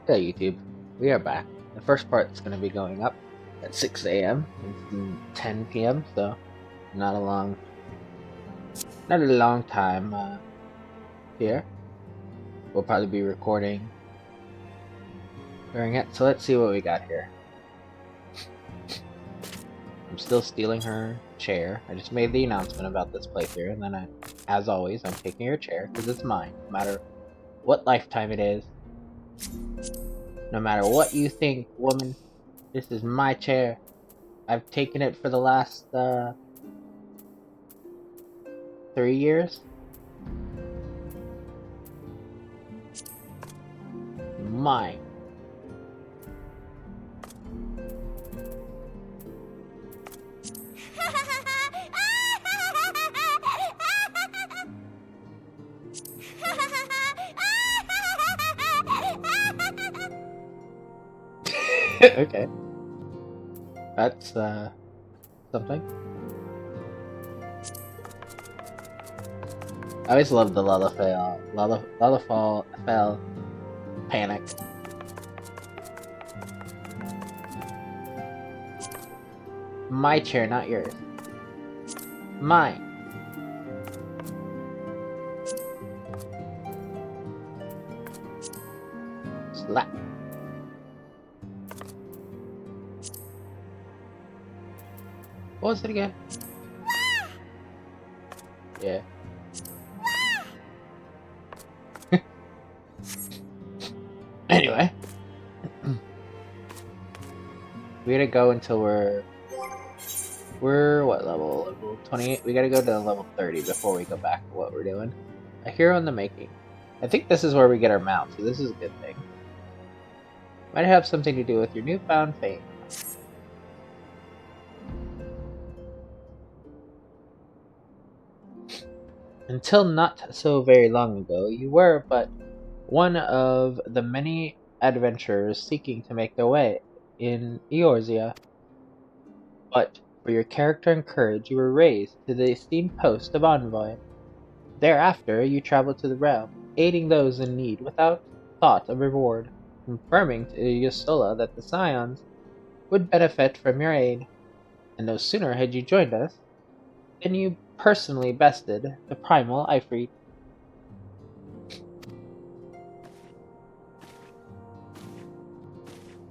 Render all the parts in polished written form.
Hey YouTube, we are back. The first part's going to be going up at 6 a.m. It's 10 p.m. So not a long time here. We'll probably be recording during it. So let's see what we got here. I'm still stealing her chair. I just made the announcement about this playthrough, and then as always, I'm taking her chair because it's mine, no matter what lifetime it is. No matter what you think, woman, this is my chair. I've taken it for the last 3 years. Mine. Okay. That's something. I always loved the Lullafell panic. My chair, not yours. Mine. Slap. What was it again? Yeah. Anyway. We gotta go until we're what level? Level 28? We gotta go to level 30 before we go back to what we're doing. A hero in the making. I think this is where we get our mount, so this is a good thing. Might have something to do with your newfound fame. Until not so very long ago, you were but one of the many adventurers seeking to make their way in Eorzea. But for your character and courage, you were raised to the esteemed post of envoy. Thereafter, you traveled to the realm, aiding those in need without thought of reward, confirming to Yustola that the Scions would benefit from your aid. And no sooner had you joined us than you personally bested the primal Ifrit.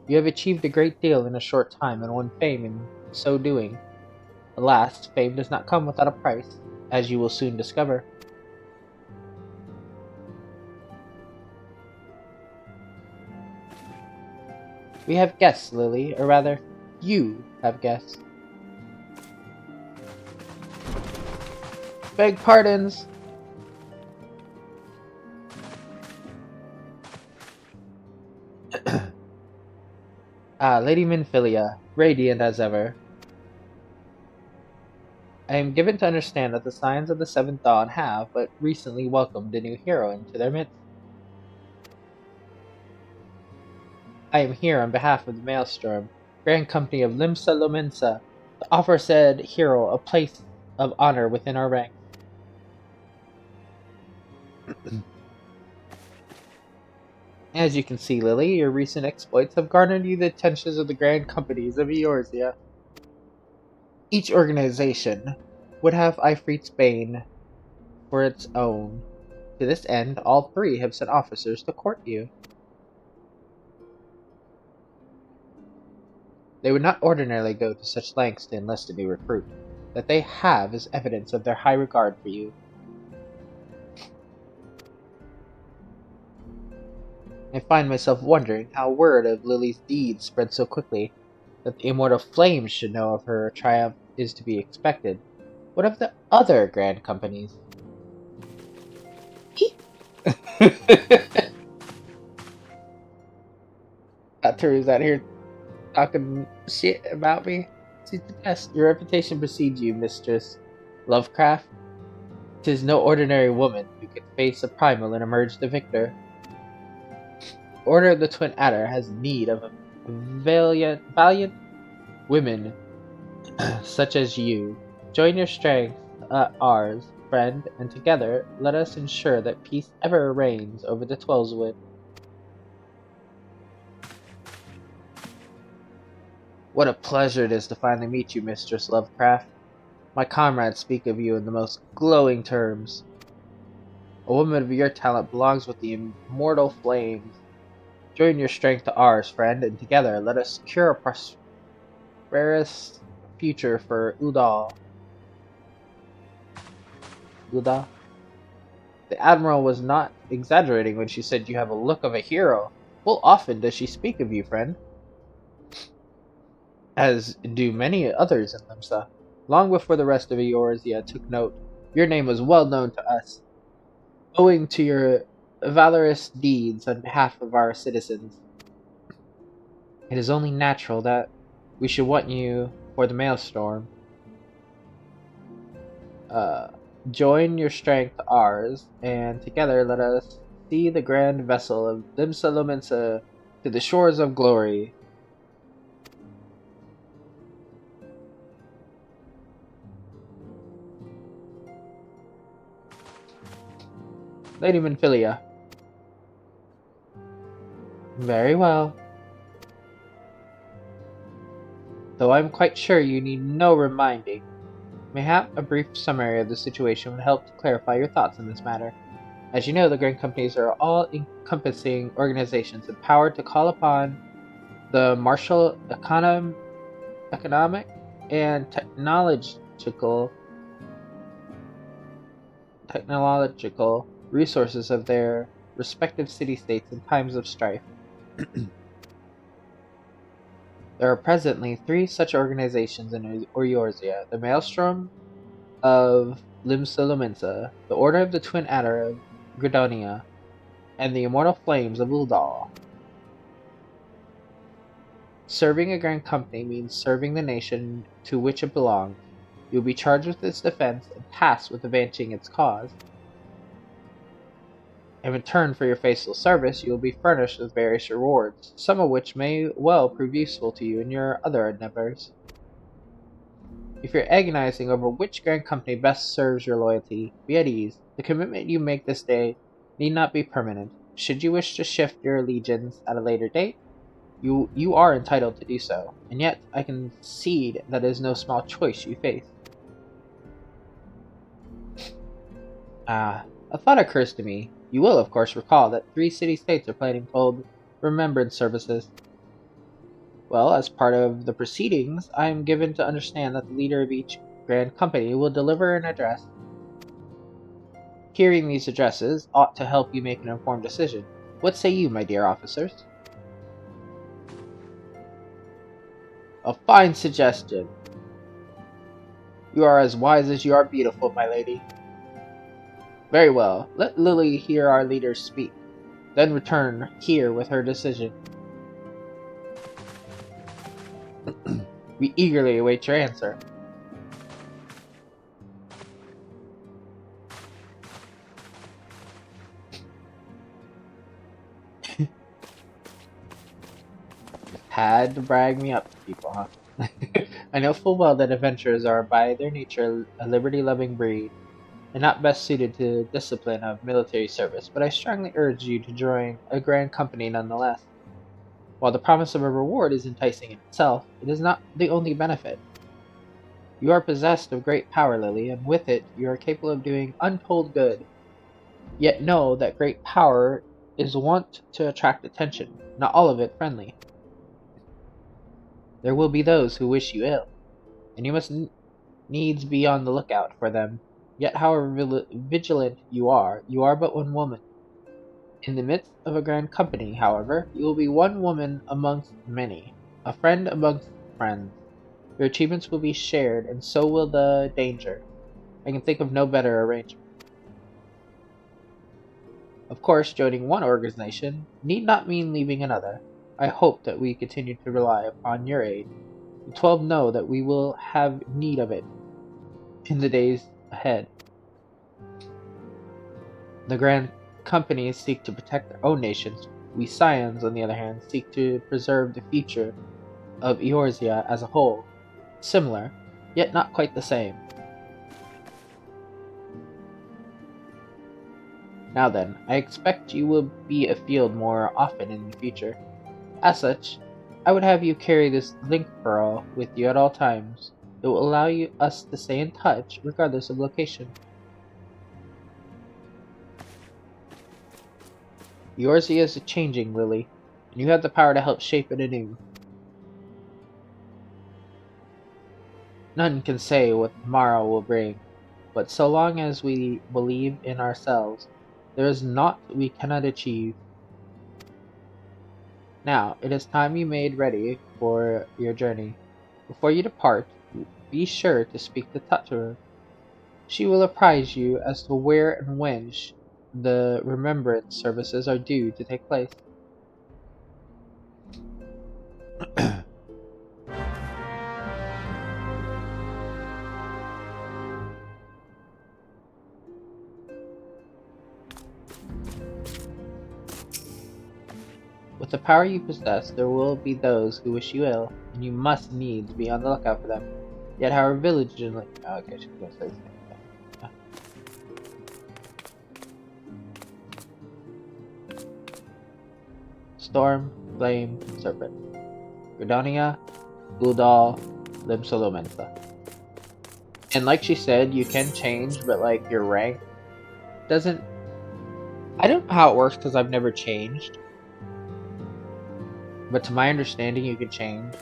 You have achieved a great deal in a short time and won fame in so doing. Alas, fame does not come without a price, as you will soon discover. We have guests, Lily, or rather, you have guests. Beg pardons! Lady Minfilia, radiant as ever. I am given to understand that the Scions of the Seventh Dawn have but recently welcomed a new hero into their midst. I am here on behalf of the Maelstrom, Grand Company of Limsa Lominsa, to offer said hero a place of honor within our ranks. As you can see, Lily, your recent exploits have garnered you the attentions of the Grand Companies of Eorzea. Each organization would have Ifrit's Bane for its own. To this end, all three have sent officers to court you. They would not ordinarily go to such lengths to enlist a new recruit. That they have is evidence of their high regard for you. I find myself wondering how word of Lily's deeds spread so quickly. That the immortal flames should know of her triumph is to be expected. What of the other grand companies? Teru's out here talking shit about me. She's the best. Your reputation precedes you, Mistress Lovecraft. 'Tis no ordinary woman who could face a primal and emerge the victor. The Order of the Twin Adder has need of valiant women such as you. Join your strength, ours, friend, and together let us ensure that peace ever reigns over the Twellswood. What a pleasure it is to finally meet you, Mistress Lovecraft. My comrades speak of you in the most glowing terms. A woman of your talent belongs with the immortal flames. Join your strength to ours, friend, and together let us secure a prosperous future for Udal. Udal? The Admiral was not exaggerating when she said you have a look of a hero. Full often does she speak of you, friend, as do many others in Limsa. Long before the rest of Eorzea took note, your name was well known to us, owing to your valorous deeds on behalf of our citizens. It is only natural that we should want you for the Maelstrom. Uh, Join your strength to ours, and together let us see the grand vessel of Limsa Lominsa to the shores of glory. Lady Minfilia. Very well. Though I'm quite sure you need no reminding. Mayhap a brief summary of the situation would help to clarify your thoughts on this matter. As you know, the Grand Companies are all-encompassing organizations empowered to call upon the martial economic and technological resources of their respective city-states in times of strife. There are presently 3 such organizations in Eorzea: the Maelstrom of Limsa Lominsa, the Order of the Twin Adder of Gredonia, and the Immortal Flames of Uldal. Serving a grand company means serving the nation to which it belongs. You will be charged with its defense and tasked with advancing its cause. In return for your faithful service, you will be furnished with various rewards, some of which may well prove useful to you in your other endeavors. If you're agonizing over which grand company best serves your loyalty, be at ease. The commitment you make this day need not be permanent. Should you wish to shift your allegiance at a later date, you are entitled to do so, and yet I concede that it is no small choice you face. A thought occurs to me. You will, of course, recall that 3 city-states are planning to hold remembrance services. Well, as part of the proceedings, I am given to understand that the leader of each grand company will deliver an address. Hearing these addresses ought to help you make an informed decision. What say you, my dear officers? A fine suggestion. You are as wise as you are beautiful, my lady. Very well, let Lily hear our leaders speak, then return here with her decision. We eagerly await your answer. Had to brag me up to people, huh? I know full well that adventurers are by their nature a liberty-loving breed, and not best suited to the discipline of military service, but I strongly urge you to join a grand company nonetheless. While the promise of a reward is enticing in itself, it is not the only benefit. You are possessed of great power, Lily, and with it you are capable of doing untold good. Yet know that great power is wont to attract attention, not all of it friendly. There will be those who wish you ill, and you must needs be on the lookout for them. Yet however vigilant you are but one woman. In the midst of a grand company, however, you will be one woman amongst many, a friend amongst friends. Your achievements will be shared, and so will the danger. I can think of no better arrangement. Of course, joining one organization need not mean leaving another. I hope that we continue to rely upon your aid. The 12 know that we will have need of it in the days ahead. The grand companies seek to protect their own nations. We Scions, on the other hand, seek to preserve the future of Eorzea as a whole. Similar, yet not quite the same. Now then, I expect you will be afield more often in the future. As such, I would have you carry this link pearl with you at all times. It will allow us to stay in touch regardless of location. Eorzea is changing, Lily, and you have the power to help shape it anew. None can say what tomorrow will bring, but so long as we believe in ourselves, there is naught we cannot achieve. Now, it is time you made ready for your journey. Before you depart, be sure to speak to Tataru. She will apprise you as to where and when the remembrance services are due to take place. With the power you possess, there will be those who wish you ill, and you must needs be on the lookout for them. Yet, however vigilantly... Oh, okay, she's gonna say the same thing. Storm, Flame, Serpent. Gridonia, Gul'dal, Limsolomensa. And like she said, you can change, but like your rank doesn't... I don't know how it works because I've never changed. But to my understanding, you can change.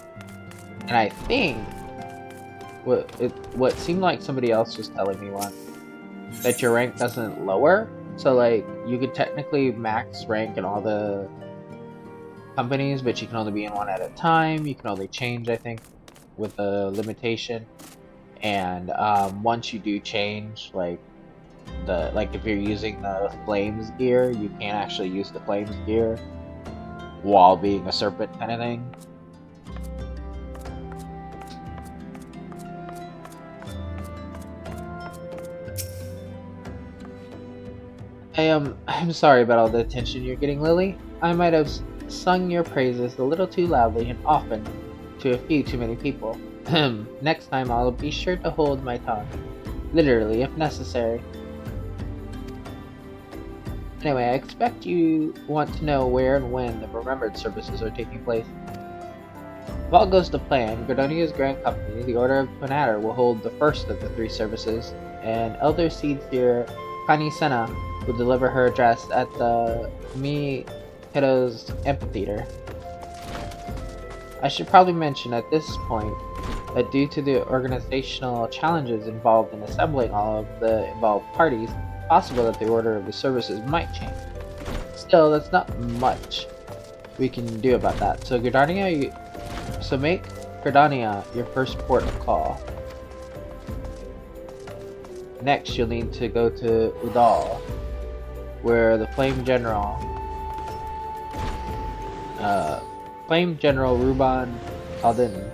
And I think what seemed like somebody else was telling me once, that your rank doesn't lower. So like you could technically max rank in all the companies, but you can only be in one at a time. You can only change, I think, with a limitation. And once you do change, like if you're using the Flames gear, you can't actually use the Flames gear while being a serpent kind of thing. I'm sorry about all the attention you're getting, Lily. I might have sung your praises a little too loudly and often to a few too many people. Next time I'll be sure to hold my tongue. Literally, if necessary. Anyway, I expect you want to know where and when the Remembered services are taking place. If all goes to plan, Gridonia's Grand Company, the Order of Twin will hold the first of the 3 services, and Elder Seedseer Kanisena will deliver her address at the Kiddo's Amphitheater. I should probably mention at this point that due to the organizational challenges involved in assembling all of the involved parties, it's possible that the order of the services might change. Still, that's not much we can do about that. So make Gridonia your first port of call. Next, you'll need to go to Udal, where the Flame General Ruban Aldin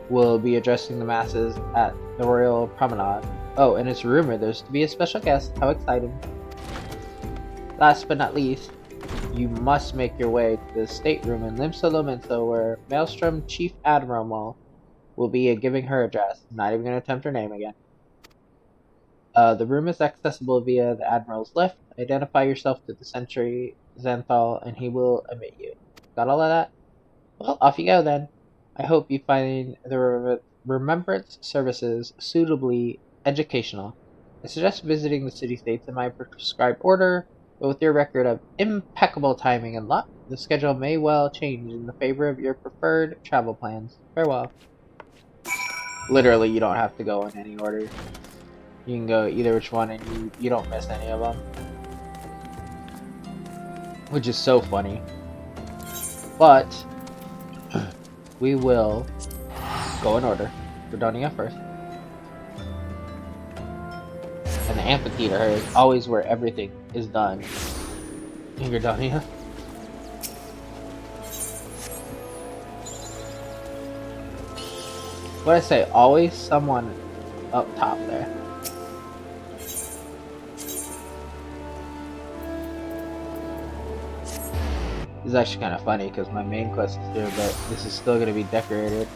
will be addressing the masses at the Royal Promenade. Oh, and it's rumored there's to be a special guest. How exciting. Last but not least, you must make your way to the stateroom in Limsolomenso, where Maelstrom Chief Admiral will be giving her address. I'm not even going to attempt her name again. The room is accessible via the Admiral's lift. Identify yourself to the Sentry Xanthal, and he will admit you. Got all of that? Well, off you go then. I hope you find the Remembrance services suitably educational. I suggest visiting the city-states in my prescribed order, but with your record of impeccable timing and luck, the schedule may well change in the favor of your preferred travel plans. Farewell. Literally, you don't have to go in any order. You can go either which one and you don't miss any of them. Which is so funny. But we will go in order. Gridonia first. And the amphitheater is always where everything is done. In Gridonia. What I say, always someone up top there. This is actually kind of funny because my main quest is here, but this is still going to be decorated.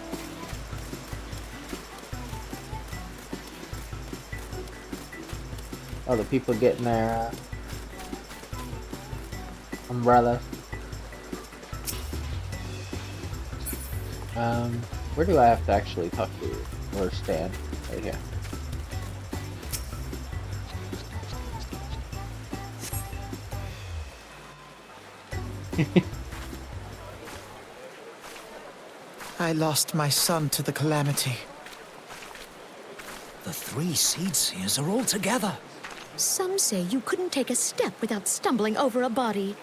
Oh, the people getting their umbrellas. Where do I have to actually talk to you? Or stand? Right here. I lost my son to the calamity. The three seed seers are all together. Some say you couldn't take a step without stumbling over a body.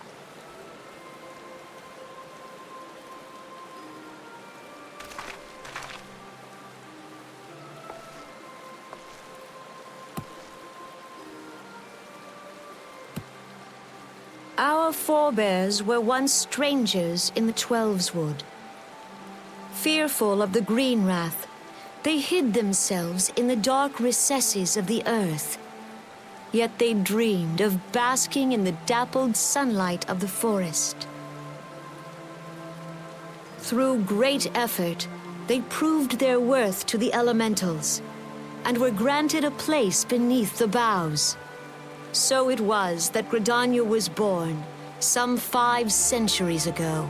Our forebears were once strangers in the Twelves Wood. Fearful of the green wrath, they hid themselves in the dark recesses of the earth. Yet they dreamed of basking in the dappled sunlight of the forest. Through great effort, they proved their worth to the elementals, and were granted a place beneath the boughs. So it was that Gridania was born, some 5 centuries ago.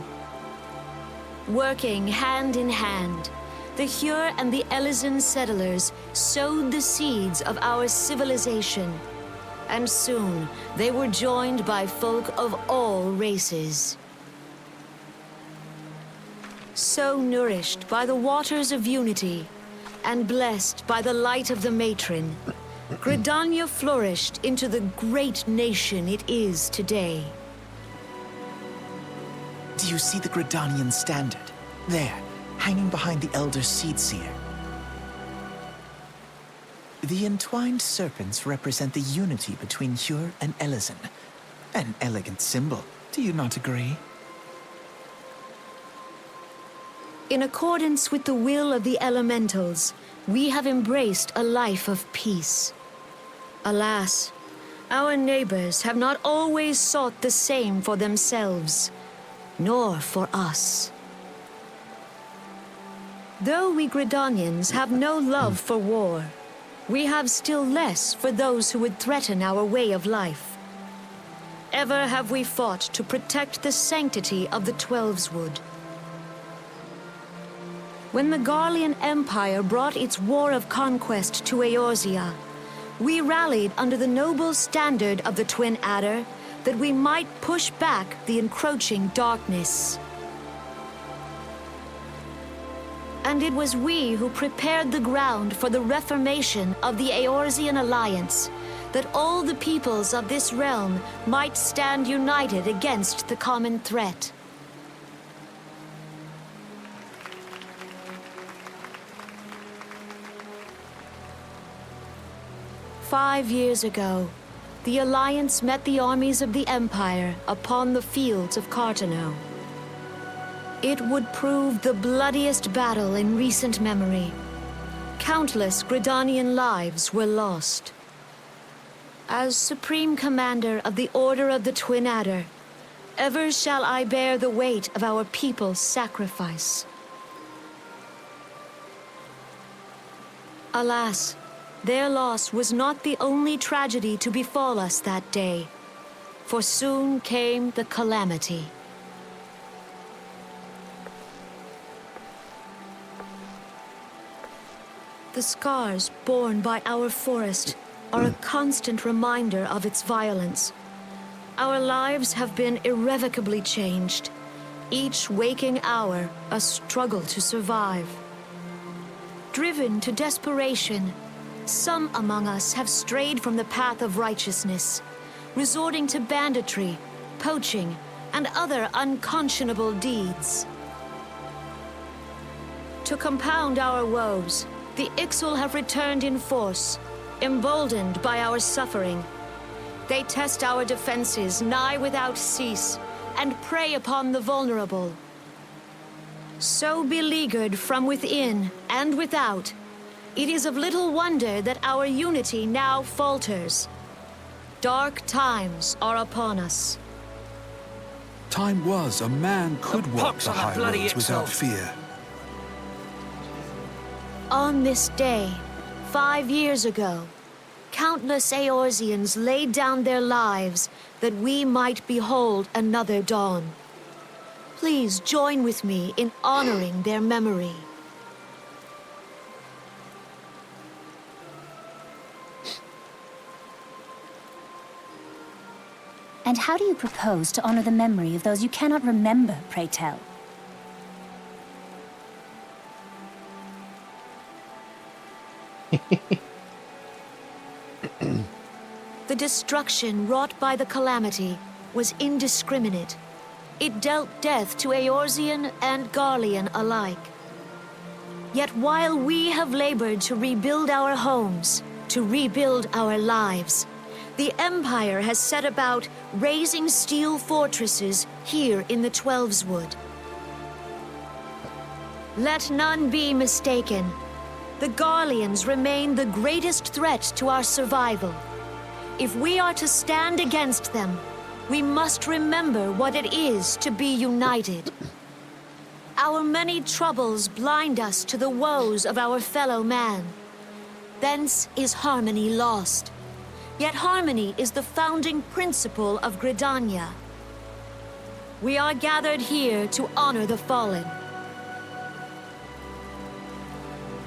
Working hand in hand, the Hyur and the Elysian settlers sowed the seeds of our civilization, and soon they were joined by folk of all races. So nourished by the waters of unity, and blessed by the light of the matron, Gridania flourished into the great nation it is today. Do you see the Gridanian standard? There, hanging behind the Elder Seed Seer. The entwined serpents represent the unity between Hyur and Elysian. An elegant symbol, do you not agree? In accordance with the will of the elementals, we have embraced a life of peace. Alas, our neighbors have not always sought the same for themselves, nor for us. Though we Gridanians have no love for war, we have still less for those who would threaten our way of life. Ever have we fought to protect the sanctity of the Twelves Wood. When the Garlean Empire brought its war of conquest to Eorzea, we rallied under the noble standard of the Twin Adder that we might push back the encroaching darkness. And it was we who prepared the ground for the reformation of the Eorzean Alliance, that all the peoples of this realm might stand united against the common threat. "5 years ago, the Alliance met the armies of the Empire upon the fields of Cartano. It would prove the bloodiest battle in recent memory. Countless Gridanian lives were lost. As Supreme Commander of the Order of the Twin Adder, ever shall I bear the weight of our people's sacrifice. Alas, their loss was not the only tragedy to befall us that day, for soon came the calamity. The scars borne by our forest are a constant reminder of its violence. Our lives have been irrevocably changed, each waking hour a struggle to survive. Driven to desperation, some among us have strayed from the path of righteousness, resorting to banditry, poaching, and other unconscionable deeds. To compound our woes, the Ixal have returned in force, emboldened by our suffering. They test our defenses nigh without cease, and prey upon the vulnerable. So beleaguered from within and without, it is of little wonder that our unity now falters. Dark times are upon us. Time was a man could walk pox the on that high bloody roads without Ixal. fear. On this day, 5 years ago, countless Eorzeans laid down their lives that we might behold another dawn. please join with me in honoring their memory? And how do you propose to honor the memory of those you cannot remember, pray tell? The destruction wrought by the calamity was indiscriminate. It dealt death to Eorzean and Garlean alike. Yet while we have labored to rebuild our homes, to rebuild our lives, the Empire has set about raising steel fortresses here in the Twelveswood. Let none be mistaken. The Garleans remain the greatest threat to our survival. If we are to stand against them, we must remember what it is to be united. Our many troubles blind us to the woes of our fellow man. Thence is harmony lost. Yet harmony is the founding principle of Gridania. We are gathered here to honor the fallen.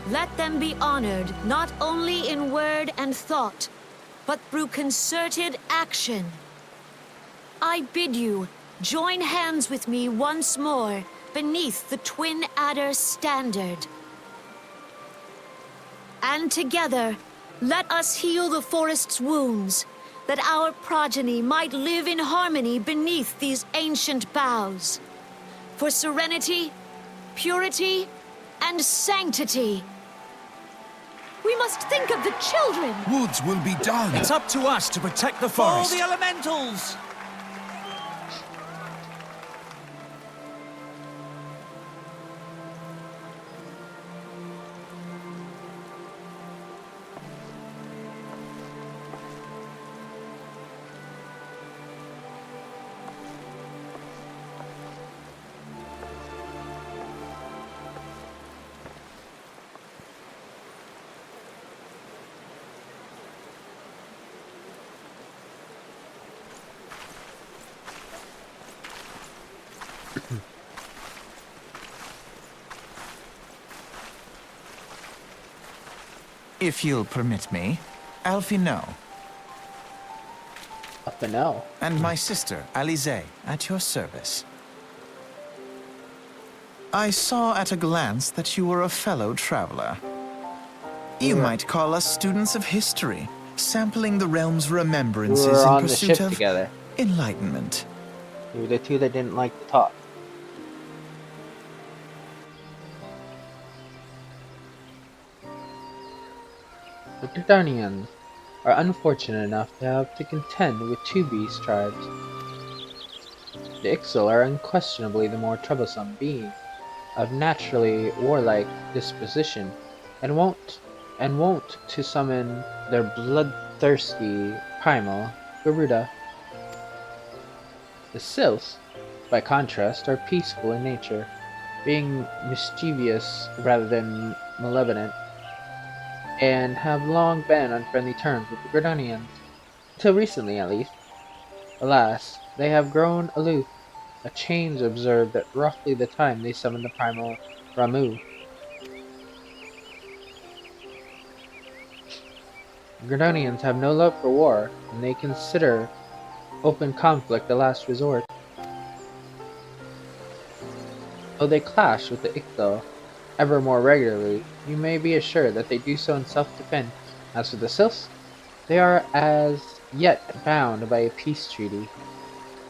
Let them be honored not only in word and thought, but through concerted action. I bid you join hands with me once more beneath the Twin Adder standard. And together, let us heal the forest's wounds, that our progeny might live in harmony beneath these ancient boughs. For serenity, purity, and sanctity. We must think of the children! Woods will be done. It's up to us to protect the For forest. the elementals! If you'll permit me, Alfie No, Up and now. and my sister, Alize, at your service. I saw at a glance that you were a fellow traveler. You We were- might call us students of history, sampling the realm's We remembrances were in on the pursuit ship of together. enlightenment. We were the two that didn't like to talk. The Gridanians are unfortunate enough to have to contend with two beast tribes. The Ixal are unquestionably the more troublesome, being of naturally warlike disposition, and wont to summon their bloodthirsty primal, Garuda. The Sylphs, by contrast, are peaceful in nature, being mischievous rather than malevolent, and have long been on friendly terms with the Gridanians, until recently at least. Alas, they have grown aloof, a change observed at roughly the time they summoned the primal Ramu. The Gridanians have no love for war, and they consider open conflict the last resort. Though they clash with the Ixtal ever more regularly, you may be assured that they do so in self-defense. As for the Sylphs, they are as yet bound by a peace treaty,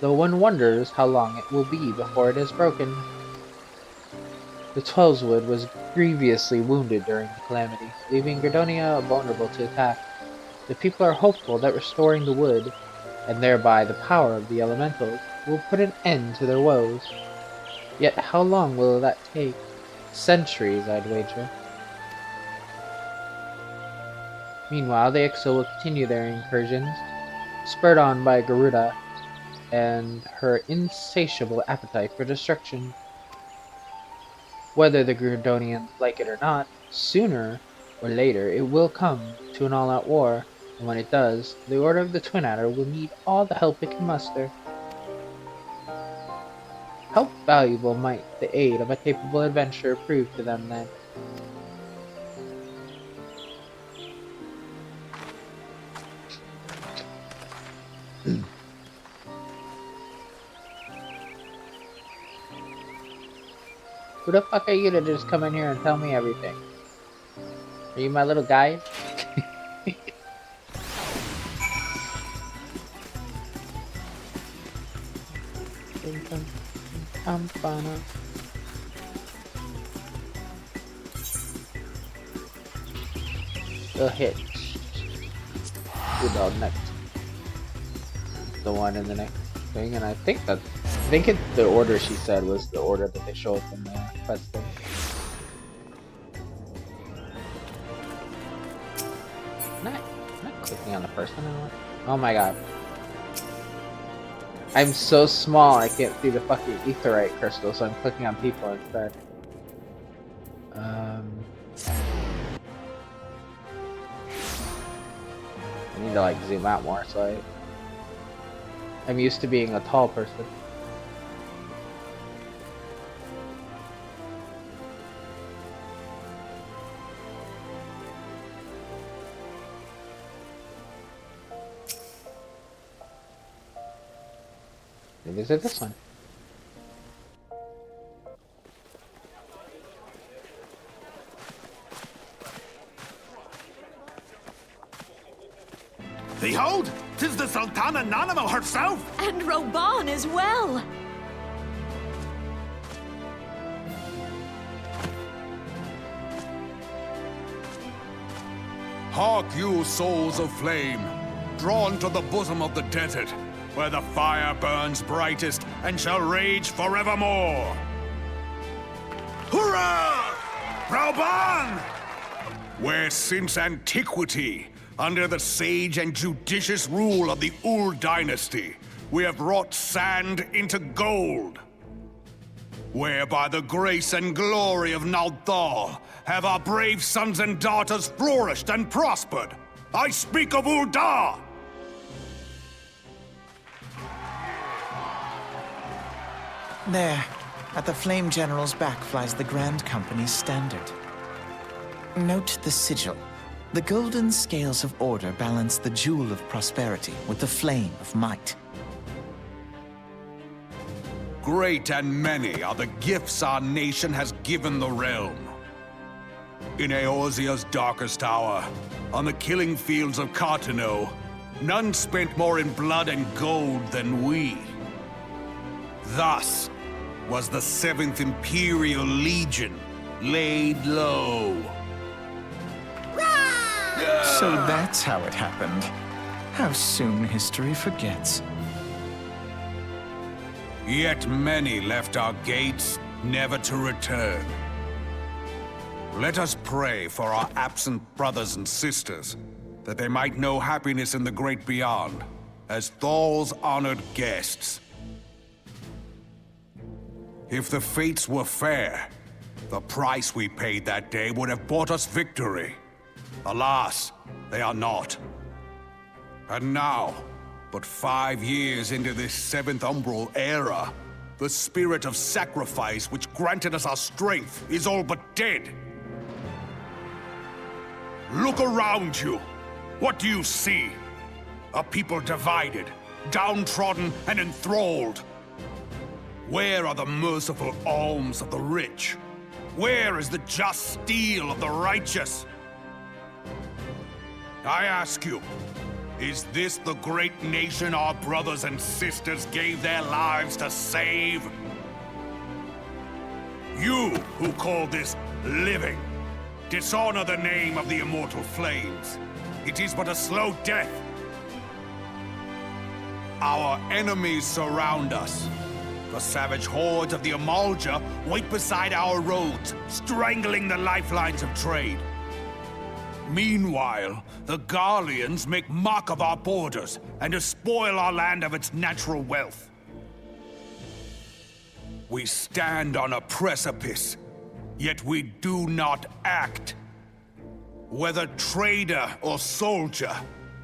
though one wonders how long it will be before it is broken. The Twelveswood was grievously wounded during the calamity, leaving Gridonia vulnerable to attack. The people are hopeful that restoring the wood, and thereby the power of the elementals, will put an end to their woes. Yet how long will that take? Centuries, I'd wager. Meanwhile, the Ixal will continue their incursions, spurred on by Garuda and her insatiable appetite for destruction. Whether the Gridonians like it or not, sooner or later it will come to an all-out war, and when it does, the Order of the Twin Adder will need all the help it can muster. How valuable might the aid of a capable adventurer prove to them then? Who the fuck are you to just come in here and tell me everything? Are you my little guide? The hit. Good old next. The one in the next thing, and I think it's the order she said was the order that they show up in the quest thing. Not clicking on the person anymore. Oh my god. I'm so small I can't see the fucking etherite crystal, so I'm clicking on people instead. I need to like zoom out more, so I'm used to being a tall person. Maybe is it this one? Behold, 'tis the Sultana Nanimo herself! And Roban as well! Hark you, souls of flame, drawn to the bosom of the desert, where the fire burns brightest and shall rage forevermore. Hurrah! Rauban! Where since antiquity, under the sage and judicious rule of the Ul dynasty, we have wrought sand into gold. Where by the grace and glory of Naldal have our brave sons and daughters flourished and prospered. I speak of Ul'dah! There, at the Flame General's back flies the Grand Company's standard. Note the sigil. The golden scales of order balance the jewel of prosperity with the flame of might. Great and many are the gifts our nation has given the realm. In Eorzea's darkest hour, on the killing fields of Cartano, none spent more in blood and gold than we. Thus was the 7th Imperial Legion laid low. So that's how it happened. How soon history forgets. Yet many left our gates, never to return. Let us pray for our absent brothers and sisters, that they might know happiness in the great beyond, as Thal's honored guests. If the fates were fair, the price we paid that day would have bought us victory. Alas, they are not. And now, but 5 years into this 7th Umbral era, the spirit of sacrifice which granted us our strength is all but dead. Look around you. What do you see? A people divided, downtrodden and enthralled. Where are the merciful alms of the rich? Where is the just steel of the righteous? I ask you, is this the great nation our brothers and sisters gave their lives to save? You who call this living, dishonor the name of the immortal flames. It is but a slow death. Our enemies surround us. The savage hordes of the Amalja wait beside our roads, strangling the lifelines of trade. Meanwhile, the Garleans make mock of our borders and despoil our land of its natural wealth. We stand on a precipice, yet we do not act. Whether trader or soldier,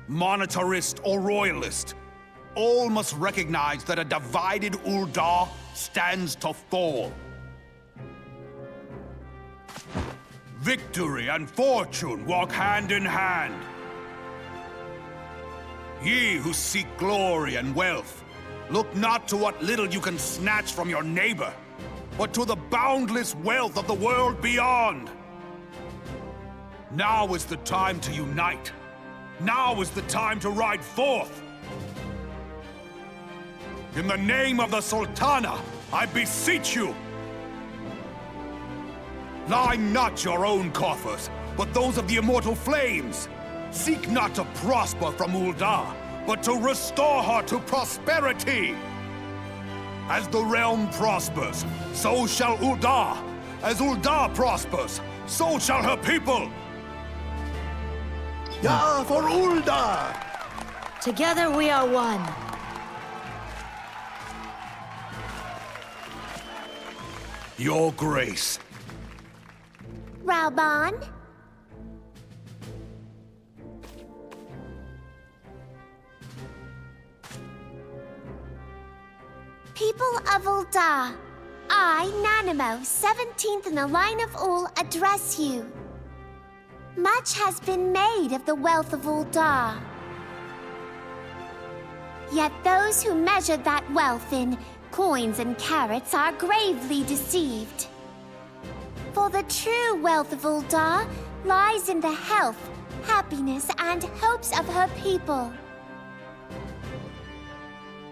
monetarist or royalist, all must recognize that a divided Ul'dah stands to fall. Victory and fortune walk hand in hand. Ye who seek glory and wealth, look not to what little you can snatch from your neighbor, but to the boundless wealth of the world beyond. Now is the time to unite. Now is the time to ride forth. In the name of the Sultana, I beseech you. Line not your own coffers, but those of the immortal flames. Seek not to prosper from Ul'dah, but to restore her to prosperity. As the realm prospers, so shall Ul'dah. As Ul'dah prospers, so shall her people. Ja, for Ul'dah! Together we are one. Your Grace. Raoban? People of Ul'dah, I, Nanamo, 17th in the line of Ul, address you. Much has been made of the wealth of Ul'dah. Yet those who measured that wealth in coins and carats are gravely deceived. For the true wealth of Ul'dah lies in the health, happiness, and hopes of her people.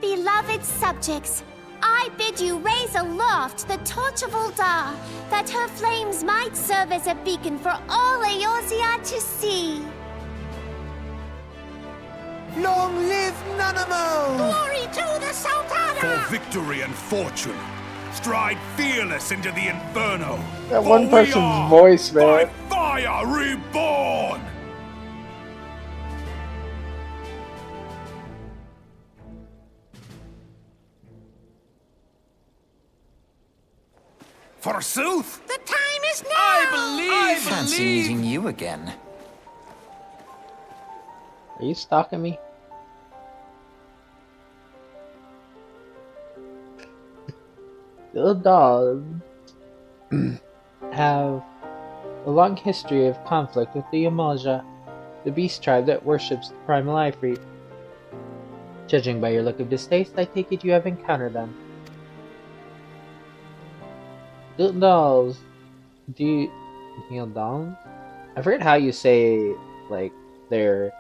Beloved subjects, I bid you raise aloft the torch of Ul'dah, that her flames might serve as a beacon for all Eorzea to see. Long live Nanamo! Glory to the Sultana! For victory and fortune, stride fearless into the inferno. That For one we person's are voice, by man. fire reborn! Forsooth! The time is now! Fancy meeting you again. Are you stalking me? The Ul'dah have a long history of conflict with the Umalja, the beast tribe that worships the primal Ifrit. Judging by your look of distaste, I take it you have encountered them. Ul'dahs, Ul'dahs? I forget how you say, like, they're,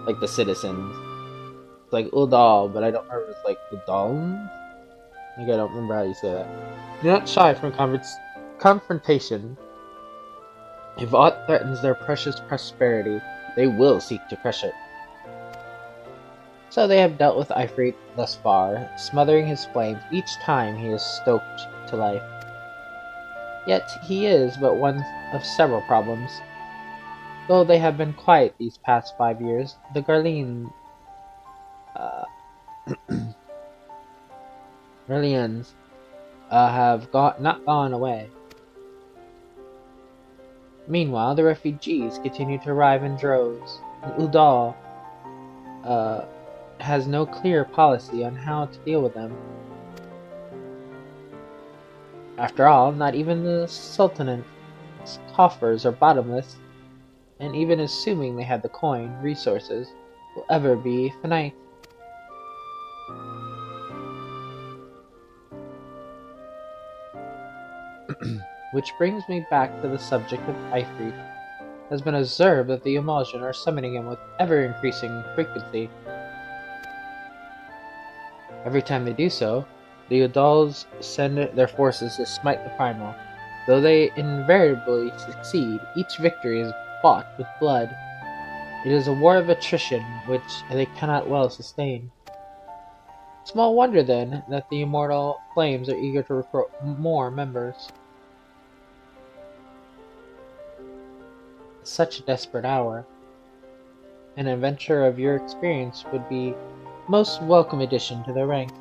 like, the citizens. It's like Ul'dah, but I don't remember if it's like Ul'dahs? Like, I don't remember how you say that. Do not shy from confrontation. If aught threatens their precious prosperity, they will seek to crush it. So they have dealt with Ifrit thus far, smothering his flames each time he is stoked to life. Yet he is but one of several problems. Though they have been quiet these past 5 years, the Garleans have not gone away. Meanwhile, the refugees continue to arrive in droves, and Ul'dah has no clear policy on how to deal with them. After all, not even the Sultanate's coffers are bottomless, and even assuming they had the coin, resources will ever be finite. Which brings me back to the subject of Ifrit. It has been observed that the Umaljan are summoning him with ever-increasing frequency. Every time they do so, the Ul'dahs send their forces to smite the primal. Though they invariably succeed, each victory is bought with blood. It is a war of attrition which they cannot well sustain. Small wonder, then, that the immortal flames are eager to recruit more members. At such a desperate hour, an adventurer of your experience would be a most welcome addition to their ranks.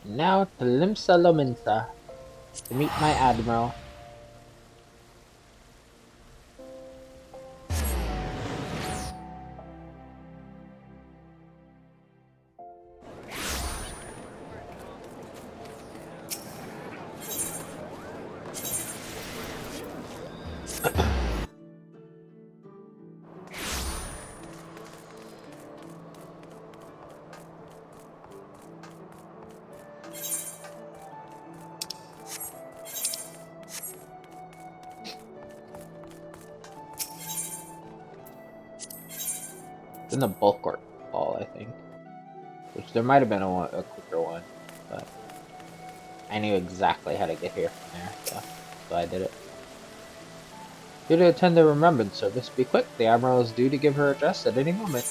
Now now to Limsa Lominsa to meet my admiral. In the bulwark hall, I think. Which there might have been a quicker one, but I knew exactly how to get here from there, so I did it. Due to attend the remembrance service, be quick. The Admiral is due to give her address at any moment.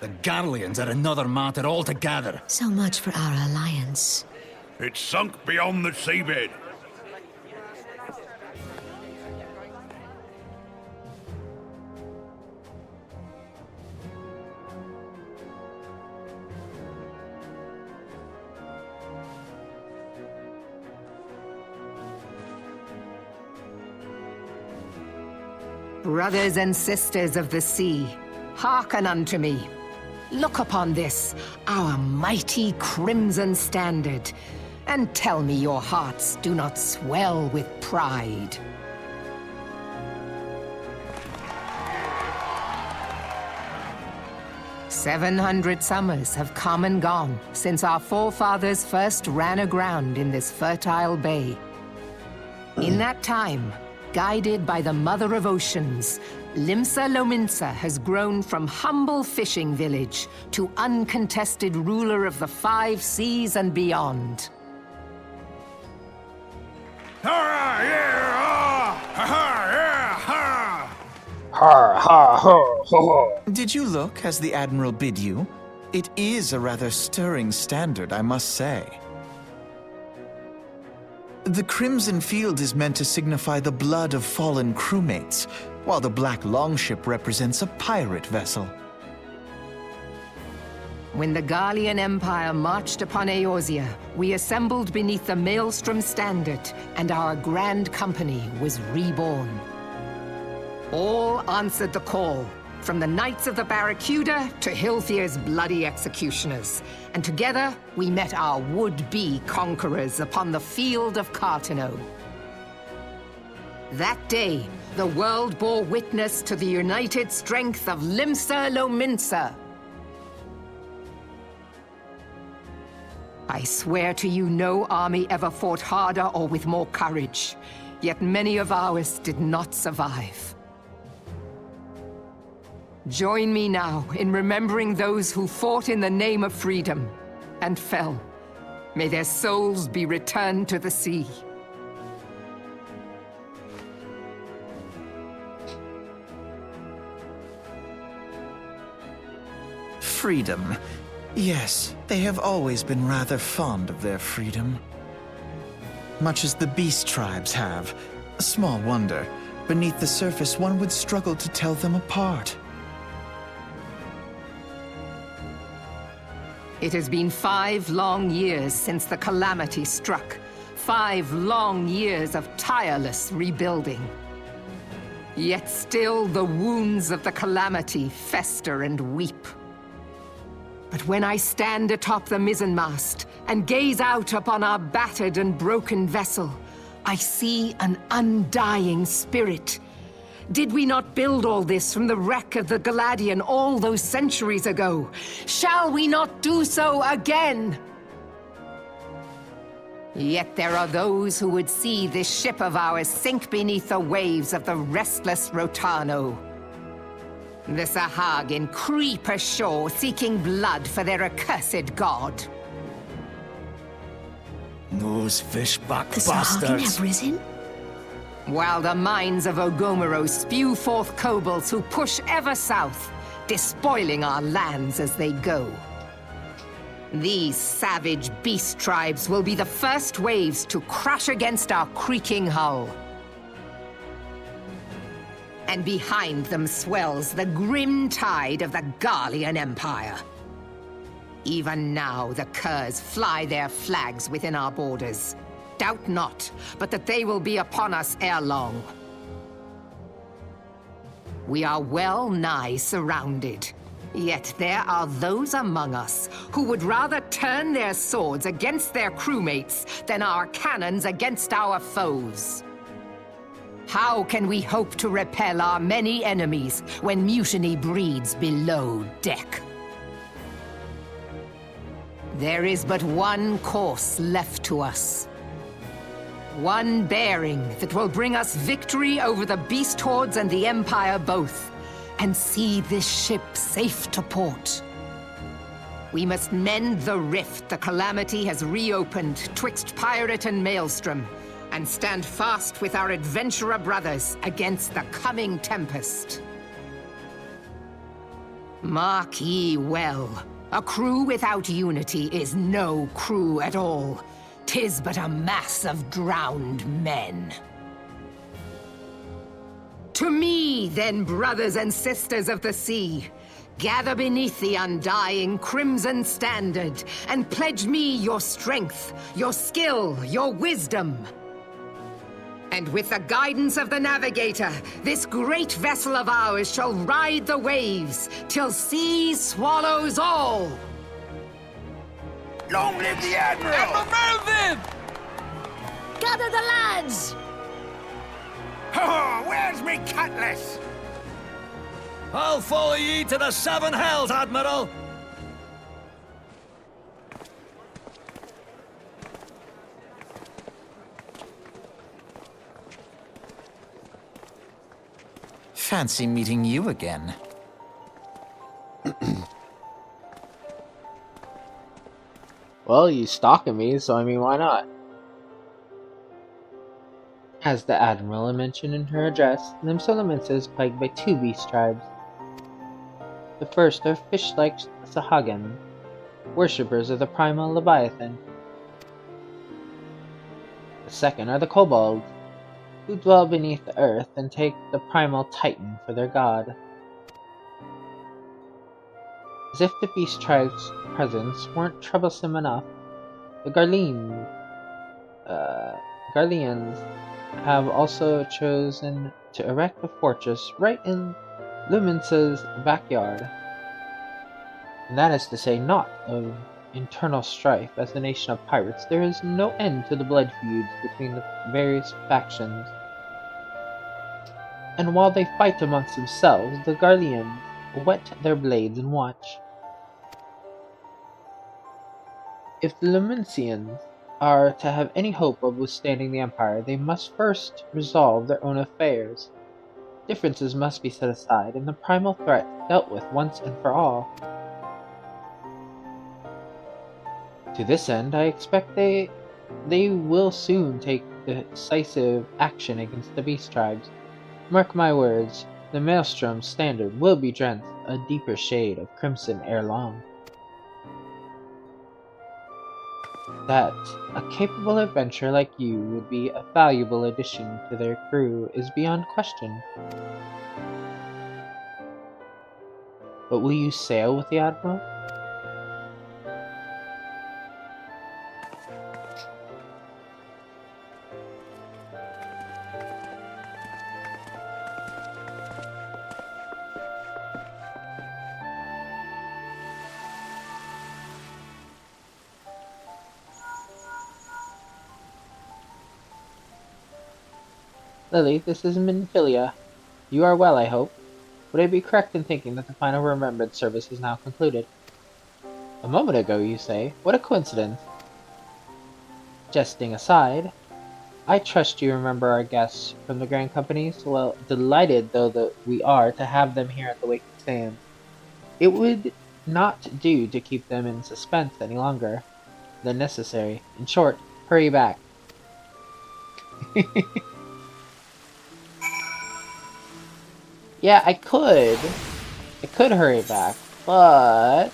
The Garleans are another matter altogether. So much for our alliance. It's sunk beyond the seabed. Brothers and sisters of the sea, hearken unto me. Look upon this, our mighty crimson standard, and tell me your hearts do not swell with pride. "700 summers have come and gone since our forefathers first ran aground in this fertile bay. In that time, guided by the Mother of Oceans, Limsa Lominsa has grown from humble fishing village to uncontested ruler of the 5 seas and beyond. Ha yeah! Ha yeah! Ha! Har har har har. Did you look as the Admiral bid you? It is a rather stirring standard, I must say. The crimson field is meant to signify the blood of fallen crewmates, while the black longship represents a pirate vessel. When the Garlean Empire marched upon Eorzea, we assembled beneath the Maelstrom standard, and our grand company was reborn. All answered the call, from the Knights of the Barracuda to Hilthier's bloody executioners, and together we met our would-be conquerors upon the field of Cartano. That day, the world bore witness to the united strength of Limsa Lominsa. I swear to you, no army ever fought harder or with more courage, yet many of ours did not survive. Join me now in remembering those who fought in the name of freedom and fell. May their souls be returned to the sea. Freedom. Yes, they have always been rather fond of their freedom. Much as the beast tribes have. Small wonder. Beneath the surface, one would struggle to tell them apart. It has been 5 long years since the calamity struck. 5 long years of tireless rebuilding. Yet still the wounds of the calamity fester and weep. But when I stand atop the mizzenmast and gaze out upon our battered and broken vessel, I see an undying spirit. Did we not build all this from the wreck of the Galadian all those centuries ago? Shall we not do so again? Yet there are those who would see this ship of ours sink beneath the waves of the restless Rotano. The Sahagin creep ashore seeking blood for their accursed god. Those fishback The Sahagin bastards. have risen? While the mines of Ogomero spew forth kobolds who push ever south, despoiling our lands as they go. These savage beast tribes will be the first waves to crash against our creaking hull. and behind them swells the grim tide of the Garlean Empire. Even now the curs fly their flags within our borders. Doubt not, but that they will be upon us ere long. We are well nigh surrounded. Yet there are those among us who would rather turn their swords against their crewmates than our cannons against our foes. How can we hope to repel our many enemies when mutiny breeds below deck? There is but one course left to us. One bearing that will bring us victory over the beast hordes and the Empire both, and see this ship safe to port. We must mend the rift the Calamity has reopened twixt Pirate and Maelstrom, and stand fast with our adventurer brothers against the coming tempest. Mark ye well, a crew without unity is no crew at all. 'Tis but a mass of drowned men. To me, then, brothers and sisters of the sea, gather beneath the undying crimson standard, and pledge me your strength, your skill, your wisdom. And with the guidance of the navigator, this great vessel of ours shall ride the waves, till sea swallows all. Long live the Admiral! Admiral Melvin! Gather the lads! Oh, where's me cutlass? I'll follow ye to the seven hells, Admiral! Fancy meeting you again. Well, you stalking me, so I mean, why not? As the Admiral mentioned in her address, Limsolaminsa is plagued by two beast tribes. The first are fish-like Sahagan, worshippers of the primal Leviathan. The second are the kobolds, who dwell beneath the earth and take the primal Titan for their god. As if the beast tribe's presence weren't troublesome enough, the Garleans have also chosen to erect a fortress right in Luminsa's backyard. And that is to say naught of internal strife. As the nation of pirates, there is no end to the blood feuds between the various factions. And while they fight amongst themselves, the Garleans whet their blades and watch. If the Lumensians are to have any hope of withstanding the Empire, they must first resolve their own affairs. Differences must be set aside, and the primal threat dealt with once and for all. To this end, I expect they will soon take decisive action against the beast tribes. Mark my words, the Maelstrom standard will be drenched a deeper shade of crimson ere long. That a capable adventurer like you would be a valuable addition to their crew is beyond question. But will you sail with the Admiral? Lily, this is Minfilia. You are well, I hope. Would I be correct in thinking that the final remembrance service is now concluded? A moment ago, you say? What a coincidence. Jesting aside, I trust you remember our guests from the Grand Companies? Well, delighted though that we are to have them here at the Waking Sands. It would not do to keep them in suspense any longer than necessary. In short, hurry back. Yeah, I could hurry back, but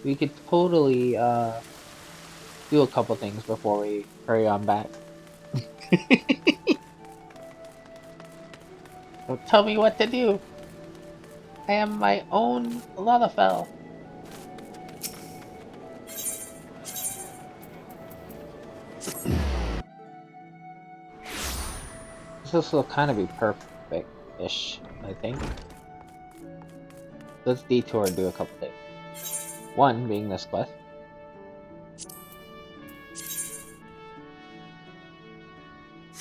we could totally do a couple things before we hurry on back. Don't tell me what to do. I am my own Lalafell. This will kind of be perfect-ish, I think. Let's detour and do a couple things. One being this quest.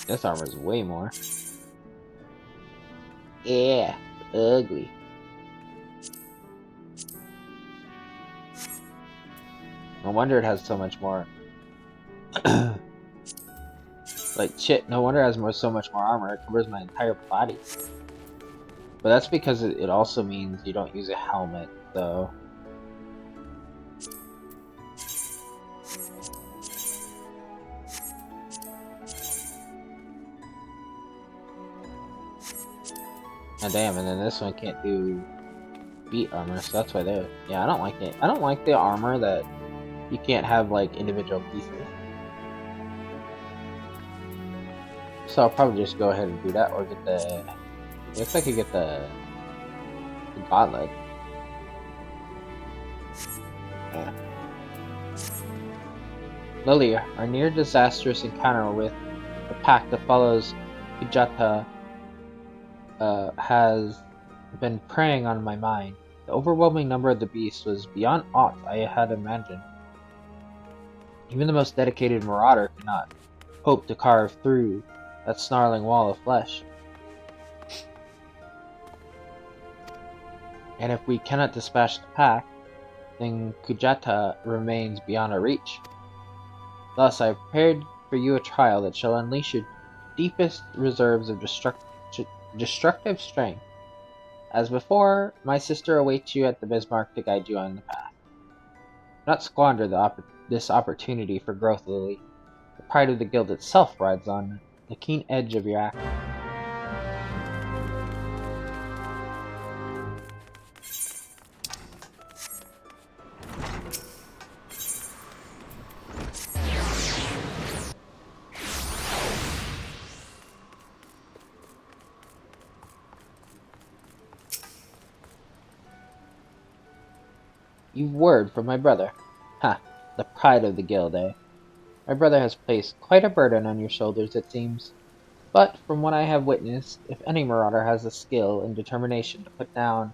This armor is way more. Yeah, ugly. No wonder it has so much more. Like shit, no wonder it has so much more armor. It covers my entire body. But that's because it also means you don't use a helmet, so. Oh, damn, and then this one can't do beat armor, so that's why they're. Yeah, I don't like it. I don't like the armor that you can't have like individual pieces. So I'll probably just go ahead and do that, or get the. I guess I could get the gauntlet. Yeah. Lily, our near disastrous encounter with the pack that follows Ijata has been preying on my mind. The overwhelming number of the beasts was beyond aught I had imagined. Even the most dedicated marauder could not hope to carve through that snarling wall of flesh. And if we cannot dispatch the pack, then Kujata remains beyond our reach. Thus I have prepared for you a trial that shall unleash your deepest reserves of destructive strength. As before, my sister awaits you at the Bismarck to guide you on the path. Do not squander this opportunity for growth, Lily. The pride of the guild itself rides on the keen edge of your axe. You've word from my brother. Ha! The pride of the guild, eh? My brother has placed quite a burden on your shoulders, it seems. But, from what I have witnessed, if any marauder has the skill and determination to put down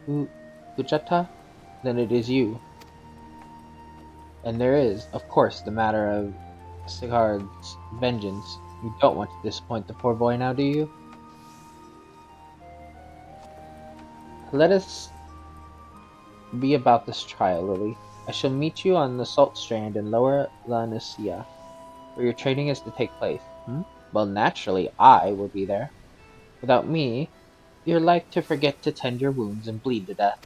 Kujata, then it is you. And there is, of course, the matter of Sigurd's vengeance. You don't want to disappoint the poor boy now, do you? Let us be about this trial, Lily. I shall meet you on the Salt Strand in Lower Lanusia, where your training is to take place. Well, naturally, I will be there. Without me, you're like to forget to tend your wounds and bleed to death.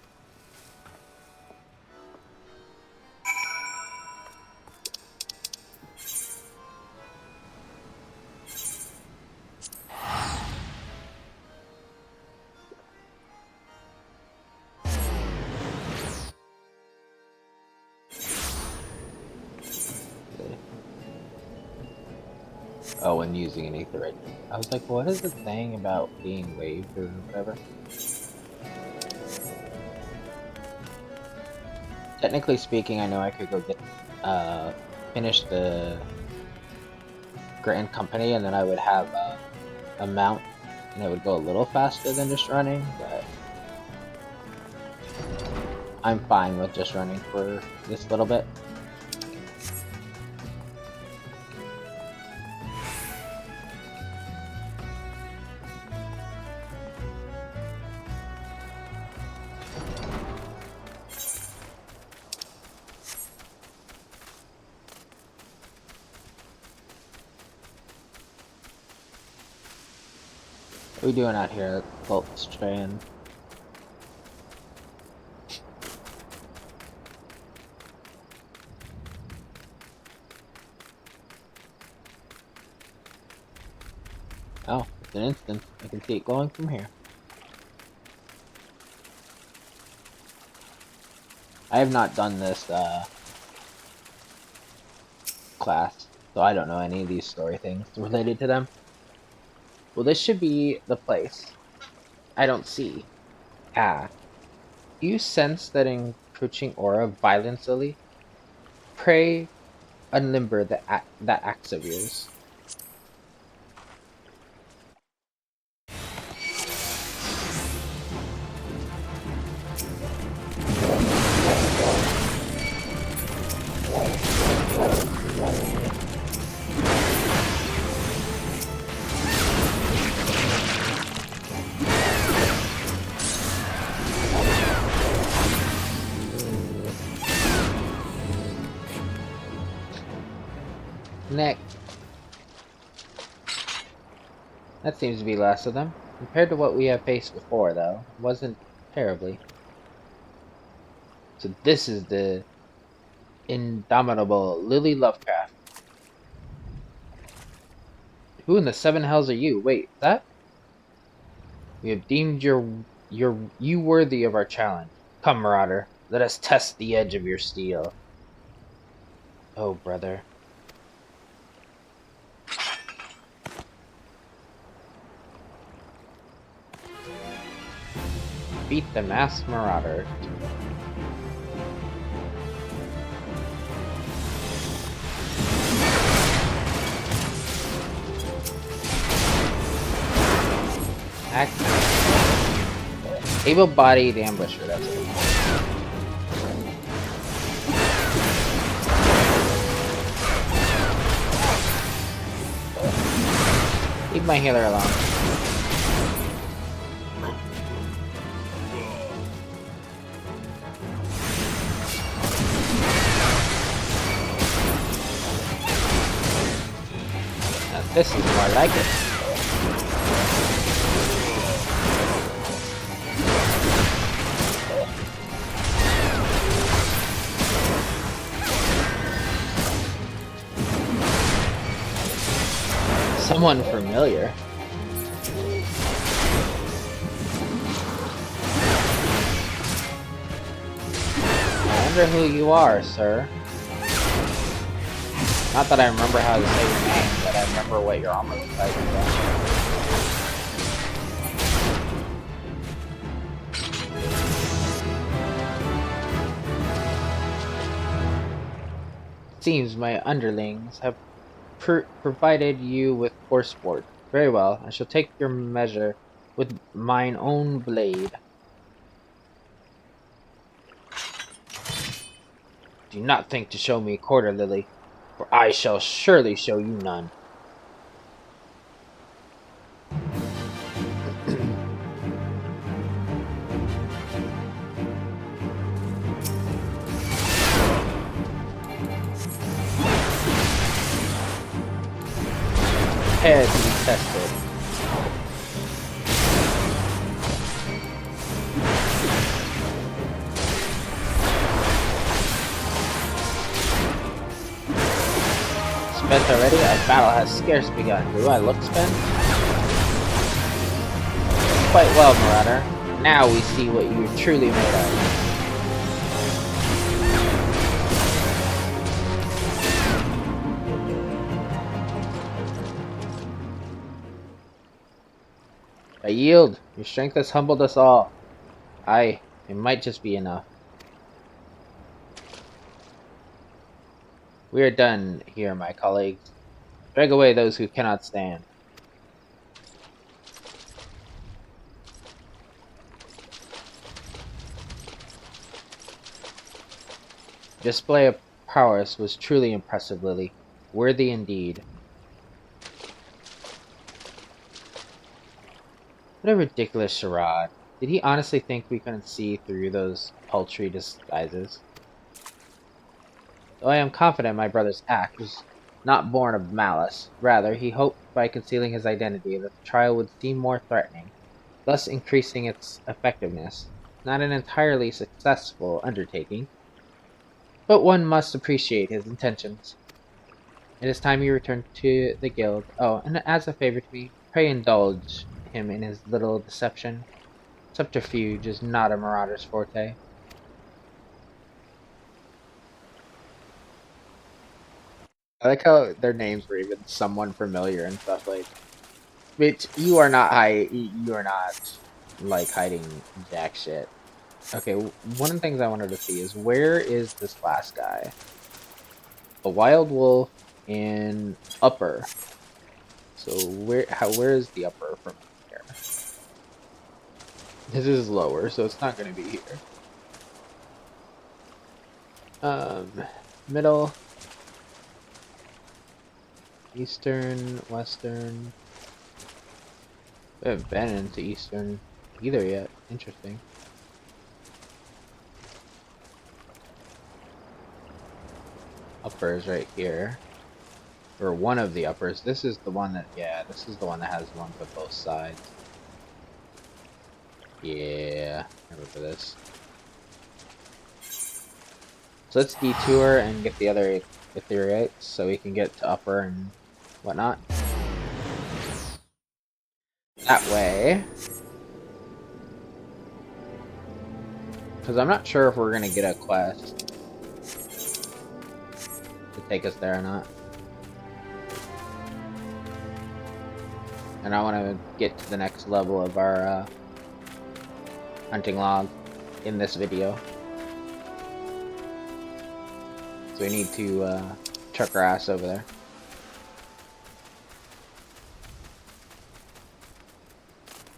Oh, and using an ether. I was like, what is the thing about being waved or whatever? Technically speaking, I know I could go get, finish the Grand Company, and then I would have a mount, and it would go a little faster than just running, but I'm fine with just running for this little bit. What are we doing out here at Salt Strand? Oh, it's an instant. I can see it going from here. I have not done this class, so I don't know any of these story things related to them. Well, this should be the place. I don't see. Ah. Do you sense that encroaching aura of violence, Lily? Pray unlimber that axe of yours. Next. That seems to be less of them. Compared to what we have faced before, though, it wasn't terribly. So this is the indomitable Lily Lovecraft. Who in the seven hells are you? Wait, that? We have deemed you worthy of our challenge. Come, Marauder, let us test the edge of your steel. Oh, brother. Beat the masked Marauder. Able-bodied ambusher, that's it. Leave my healer alone. Now this is more like it. Someone familiar. I wonder who you are, sir. Not that I remember how to say your name, but I remember what your armor looks like. It seems my underlings have provided you with poor sport. Very well, I shall take your measure with mine own blade. Do not think to show me quarter, Lily, for I shall surely show you none. Prepare to be tested. Spent already? Our battle has scarce begun. Do I look spent? Quite well, Marauder. Now we see what you are truly made of. I yield. Your strength has humbled us all. Aye, it might just be enough. We are done here, my colleagues. Drag away those who cannot stand. Display of prowess was truly impressive, Lily. Worthy indeed. What a ridiculous charade. Did he honestly think we couldn't see through those paltry disguises? Though I am confident my brother's act was not born of malice. Rather, he hoped by concealing his identity that the trial would seem more threatening, thus increasing its effectiveness. Not an entirely successful undertaking, but one must appreciate his intentions. It is time you returned to the guild. Oh, and as a favor to me, pray indulge him in his little deception. Subterfuge is not a marauder's forte. I like how their names were even someone familiar and stuff like. Bitch, you are not you are not, like, hiding jack shit. Okay, one of the things I wanted to see is where is this last guy? A wild wolf in upper. So where is the upper from here? This is lower, so it's not gonna be here. Middle, eastern, western. We haven't been into eastern either yet. Interesting. Upper is right here. Or one of the uppers. This is the one that, yeah, this is the one that has ones on both sides. Yeah, I remember this. So let's detour and get the other ethereals so we can get to upper and whatnot. That way. Because I'm not sure if we're going to get a quest to take us there or not. And I want to get to the next level of our hunting log in this video. So we need to truck our ass over there.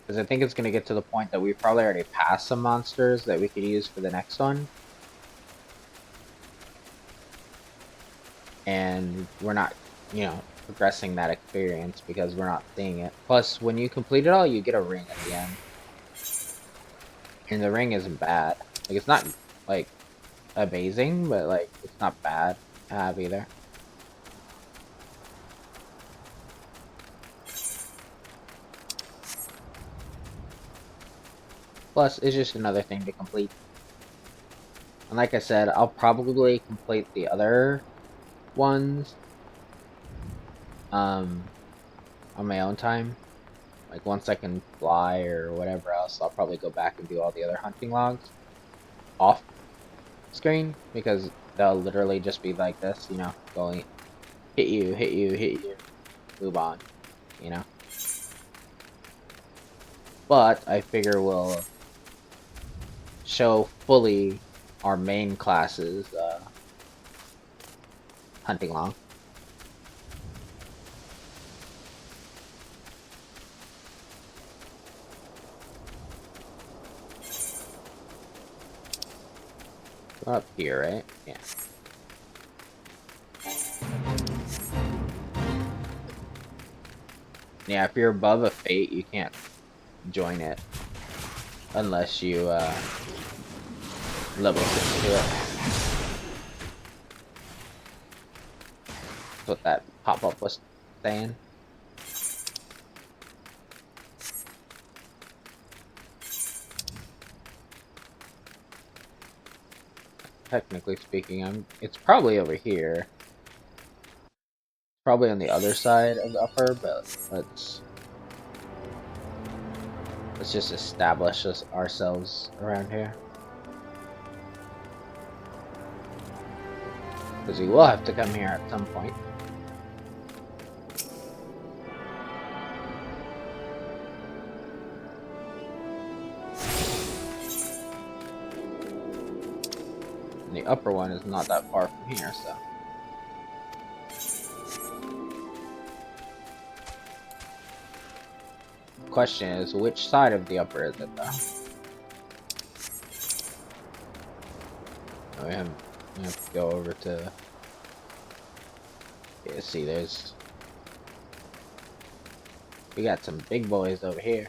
Because I think it's going to get to the point that we probably already passed some monsters that we could use for the next one. And we're not, you know, progressing that experience because we're not seeing it. Plus, when you complete it all, you get a ring at the end. And the ring isn't bad. Like, it's not, like, amazing, but, like, it's not bad to have either. Plus, it's just another thing to complete. And like I said, I'll probably complete the other ones on my own time. Like, once I can fly or whatever else, I'll probably go back and do all the other hunting logs off screen, because they'll literally just be like this, you know, going hit you, hit you, hit you, move on, you know. But I figure we'll show fully our main classes hunting log. We're up here, right? Yeah. Yeah, if you're above a fate, you can't join it unless you level 6 to it. That's what that pop-up was saying. Technically speaking, it's probably over here. Probably on the other side of the upper, but let's just establish ourselves around here. Because we will have to come here at some point. And the upper one is not that far from here, so. Question is, which side of the upper is it, though? Oh, we have to go over to. Yeah, see, we got some big boys over here.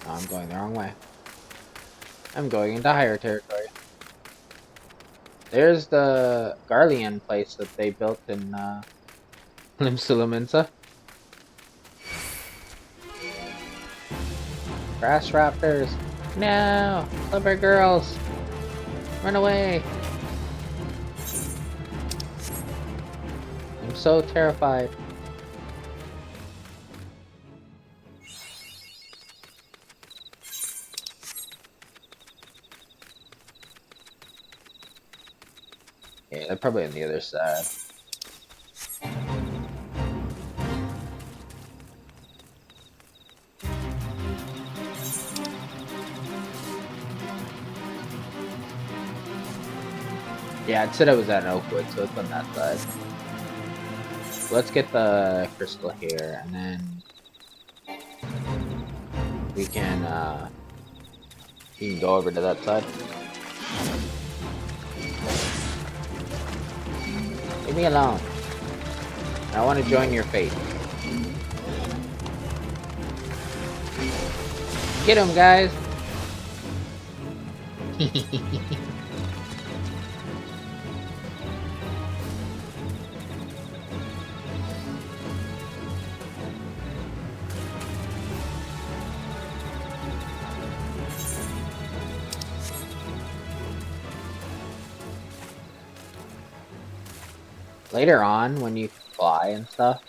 Oh, I'm going the wrong way. I'm going into higher territory. There's the Garlean place that they built in Limsulaminsa. Grass raptors. No! Clever girls! Run away! I'm so terrified. They're probably on the other side. Yeah, it said it was at Oakwood, so it's on that side. Let's get the crystal here, and then we can you can go over to that side. Leave me alone. I want to join your fate. Get him, guys! Later on, when you fly and stuff,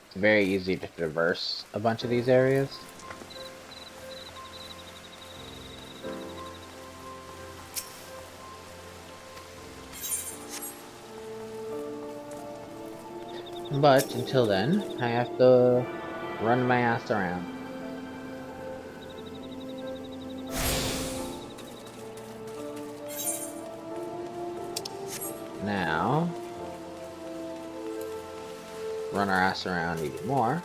it's very easy to traverse a bunch of these areas. But until then, I have to run my ass around. Now, run our ass around even more,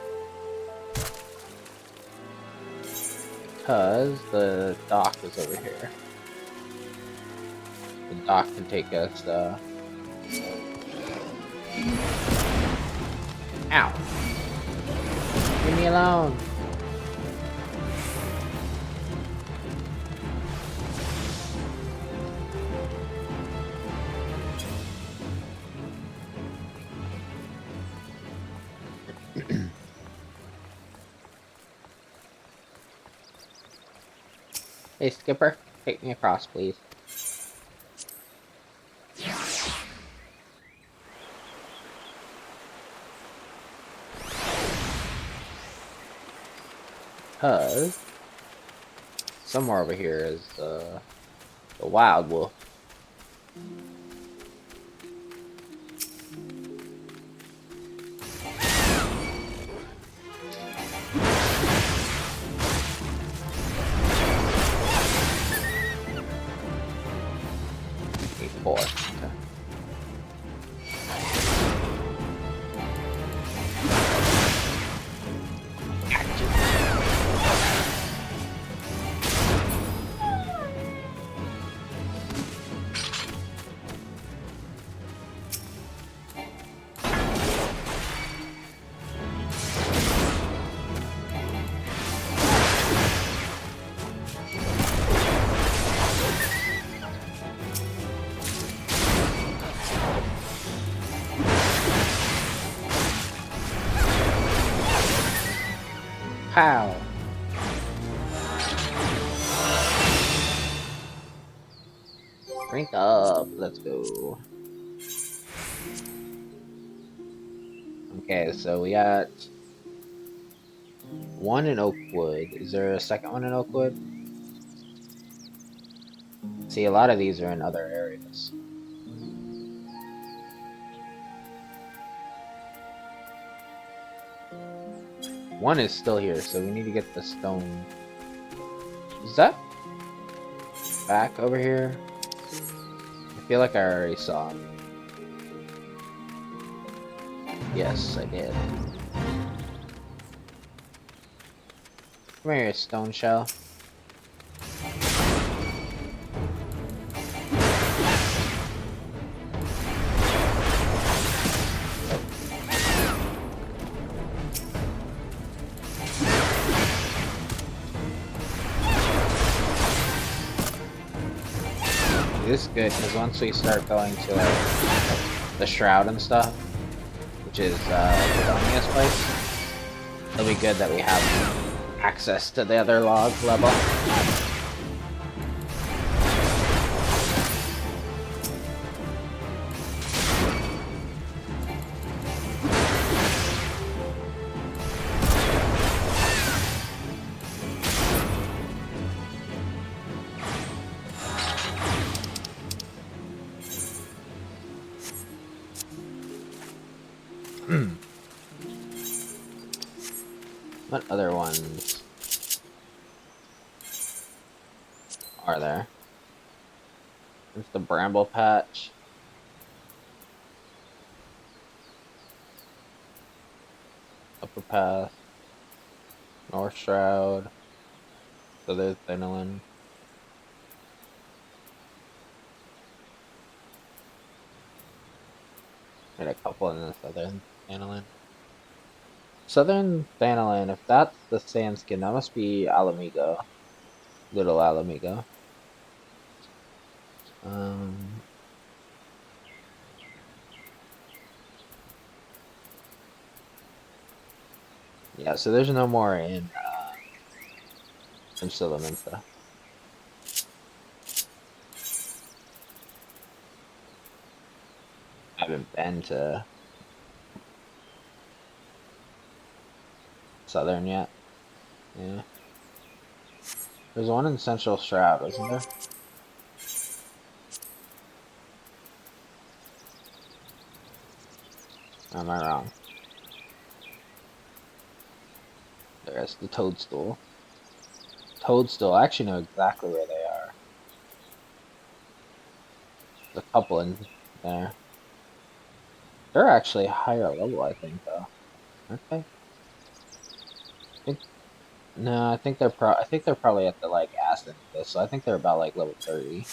because the dock is over here. The dock can take us, Ow! Leave me alone! Hey, Skipper, take me across, please. Because somewhere over here is the wild wolf. Four. Okay. Pow! Drink up, let's go. Okay, so we got one in Oakwood. Is there a second one in Oakwood? See, a lot of these are in other areas. One is still here, so we need to get the stone. Is that back over here? I feel like I already saw it. Yes, I did. Come here, stone shell. This is good, because once we start going to the Shroud and stuff, which is Sidonia's place, it'll be good that we have access to the other log level. What other ones are there? There's the Bramble Patch. Upper Path. North Shroud. So there's Thanalan. And a couple in the Southern Thanalan. Southern Thanalan, if that's the Sandskin, that must be Alamigo. Little Alamigo. Yeah, so there's no more in Silaminta. I haven't been to Southern yet. Yeah. There's one in Central Shroud, isn't there? Or am I wrong? There's the Toadstool. Toadstool, I actually know exactly where they are. There's a couple in there. They're actually higher level, I think, though. Aren't they? No, I think they're probably at the like Ascent list, so I think they're about like level 30.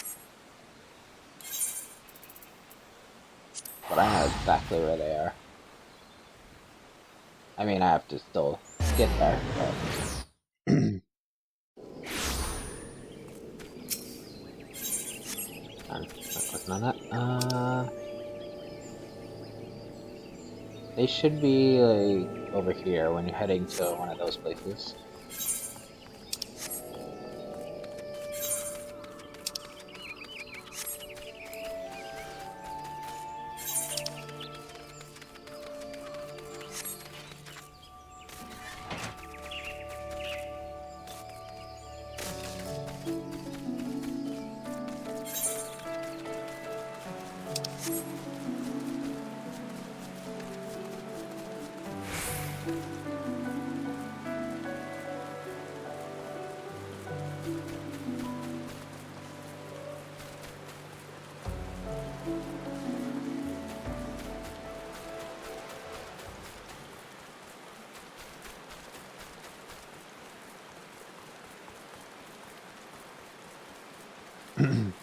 But I know exactly where they are. I mean, I have to still get there, but I'm not clicking on that. They should be like over here when you're heading to one of those places.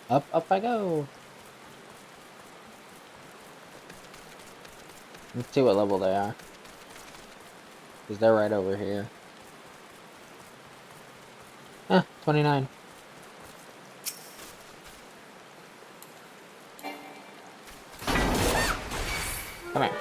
Up I go. Let's see what level they are. Because they're right over here. 29. Come here.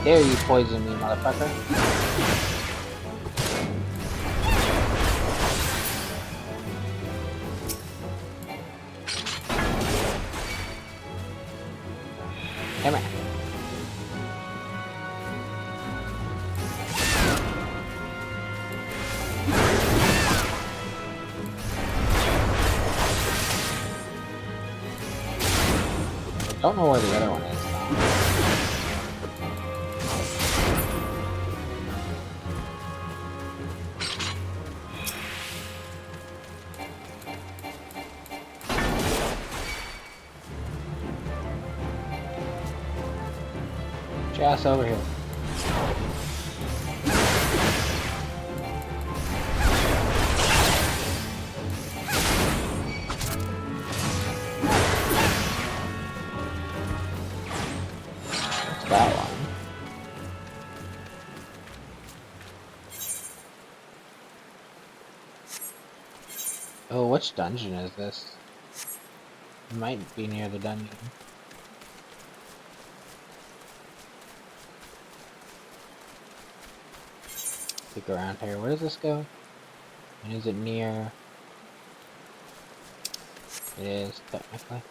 Dare you poison me, motherfucker. Come here. I don't know where the other one is. Ass over here. What's that one? Oh, which dungeon is this? It might be near the dungeon. Look around here. Where does this go? And is it near? It is, technically.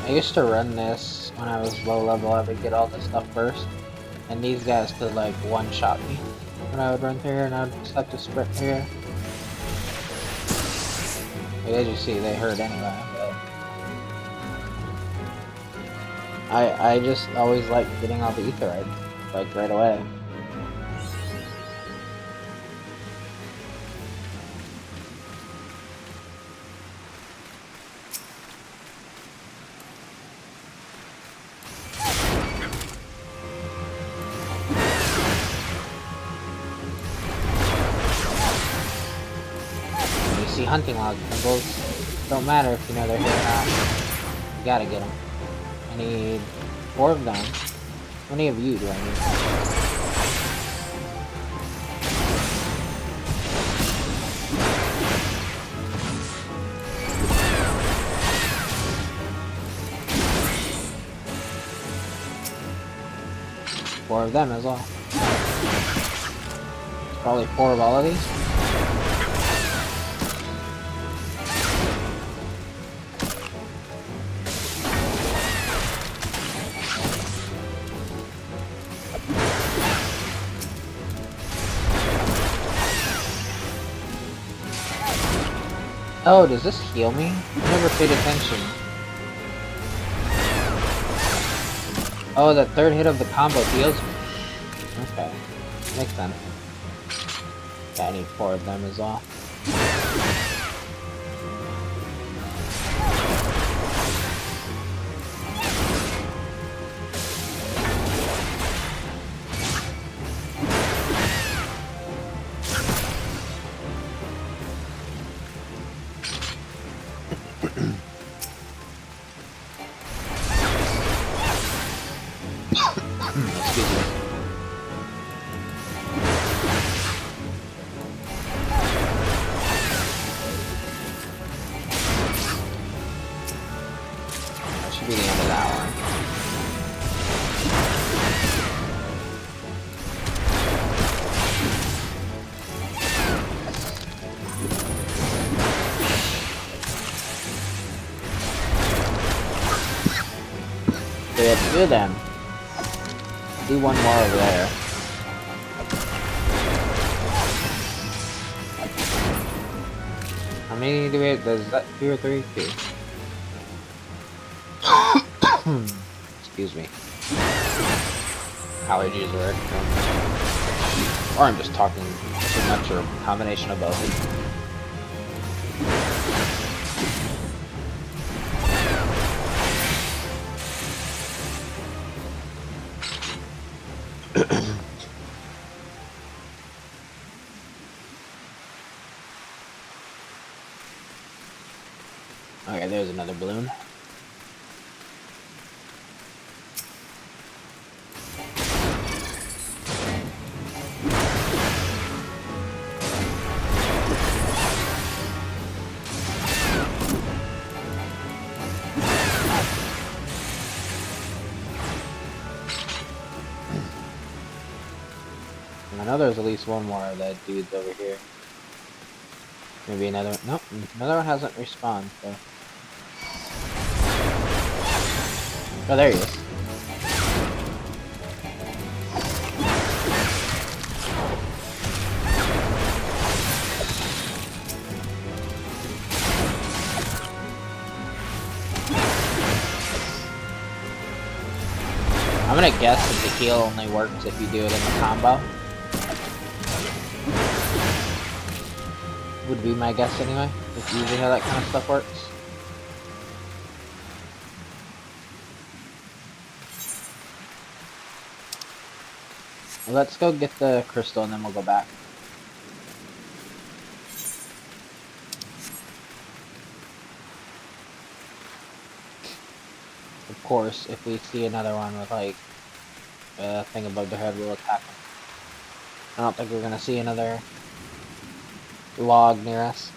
I used to run this when I was low level. I would get all this stuff first. And these guys could like one-shot me when I would run through here, and I would just have to sprint here. Like, as you see, they hurt anyway, but I just always like getting all the ether like right away. Hunting log symbols don't matter if you know they're here or not. You gotta get them. I need 4 of them. How many of you do I need? Four of them as well. Probably 4 of all of these. Oh, does this heal me? I never paid attention. Oh, the 3rd hit of the combo heals me. Okay. Makes sense. Yeah, I need 4 of them as well. So we have 2 of them. Do 1 more over there. How many do we have? Is that 2 or 3? 2. Excuse me. Allergies work. Or I'm just talking too much, or a combination of both. Okay, there's another balloon. I know there's at least 1 more of that dude's over here. Maybe another one. Nope, another one hasn't respawned, so. Oh, there he is. I'm gonna guess that the heal only works if you do it in a combo. Would be my guess anyway. That's usually how that kind of stuff works. Well, let's go get the crystal and then we'll go back. Of course, if we see another one with like a thing above their head, we'll attack them. I don't think we're gonna see another log near us.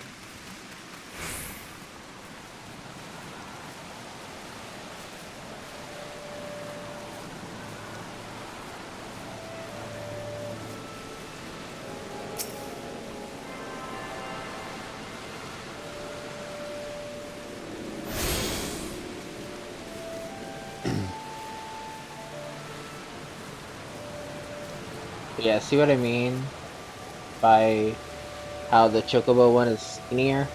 Yeah, see what I mean by how the Chocobo one is skinnier?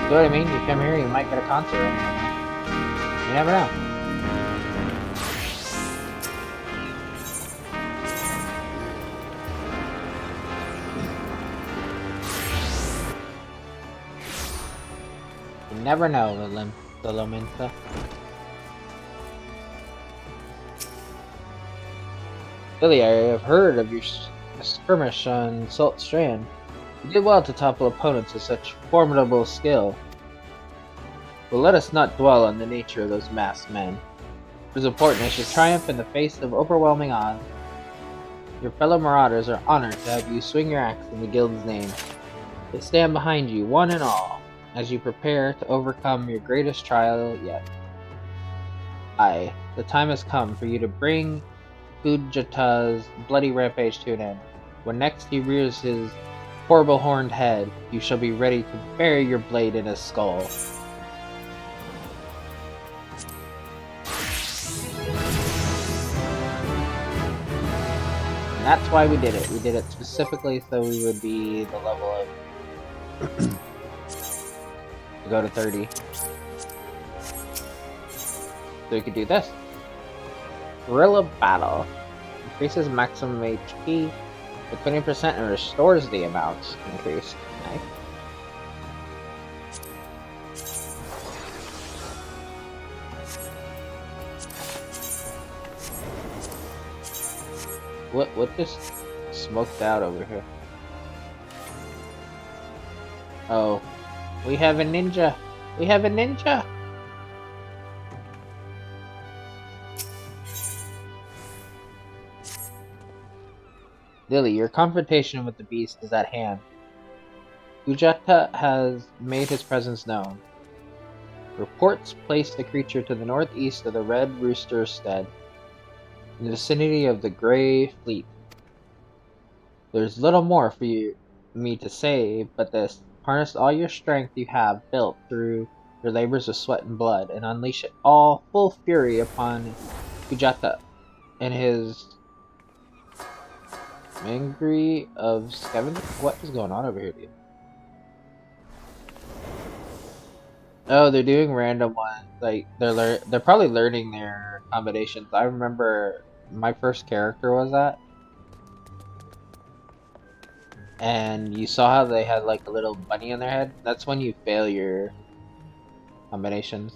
See what I mean? You come here, you might get a concert. You never know. You never know, the Lominta. Billy, I have heard of your skirmish on Salt Strand. You did well to topple opponents of such formidable skill. But let us not dwell on the nature of those masked men. It is important they should triumph in the face of overwhelming odds. Your fellow marauders are honored to have you swing your axe in the guild's name. They stand behind you, one and all, as you prepare to overcome your greatest trial yet. Aye, the time has come for you to bring Fujata's bloody rampage to an end. When next he rears his horrible horned head, you shall be ready to bury your blade in his skull. And that's why we did it. We did it specifically so we would be the level of to go to 30. So we could do this. Guerrilla Battle. Increases maximum HP by 20% and restores the amount increased. Nice. What just smoked out over here? Oh, we have a ninja. We have a ninja. Lily, your confrontation with the beast is at hand. Fujata has made his presence known. Reports place the creature to the northeast of the Red Rooster's stead, in the vicinity of the Grey Fleet. There's little more for me to say but this. Harness all your strength you have built through your labors of sweat and blood, and unleash it all full fury upon Fujata and his Mangry of Scavenger? What is going on over here, dude? Oh, they're doing random ones. Like they're probably learning their combinations. I remember my first character was that, and you saw how they had like a little bunny on their head. That's when you fail your combinations.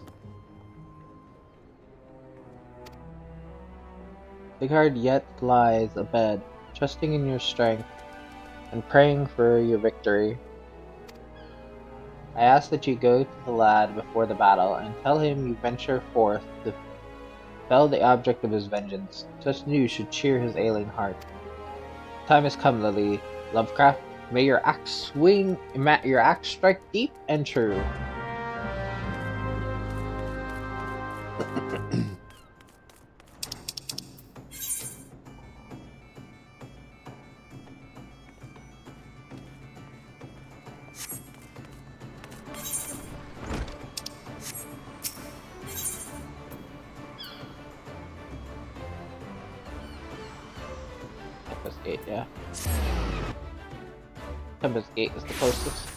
Sigurd yet lies abed, trusting in your strength and praying for your victory. I ask that you go to the lad before the battle and tell him you venture forth to fell the object of his vengeance. Such news should cheer his ailing heart. Time has come, Lily. Lovecraft, may your axe strike deep and true. Tempest Gate, yeah. Tempest Gate is the closest.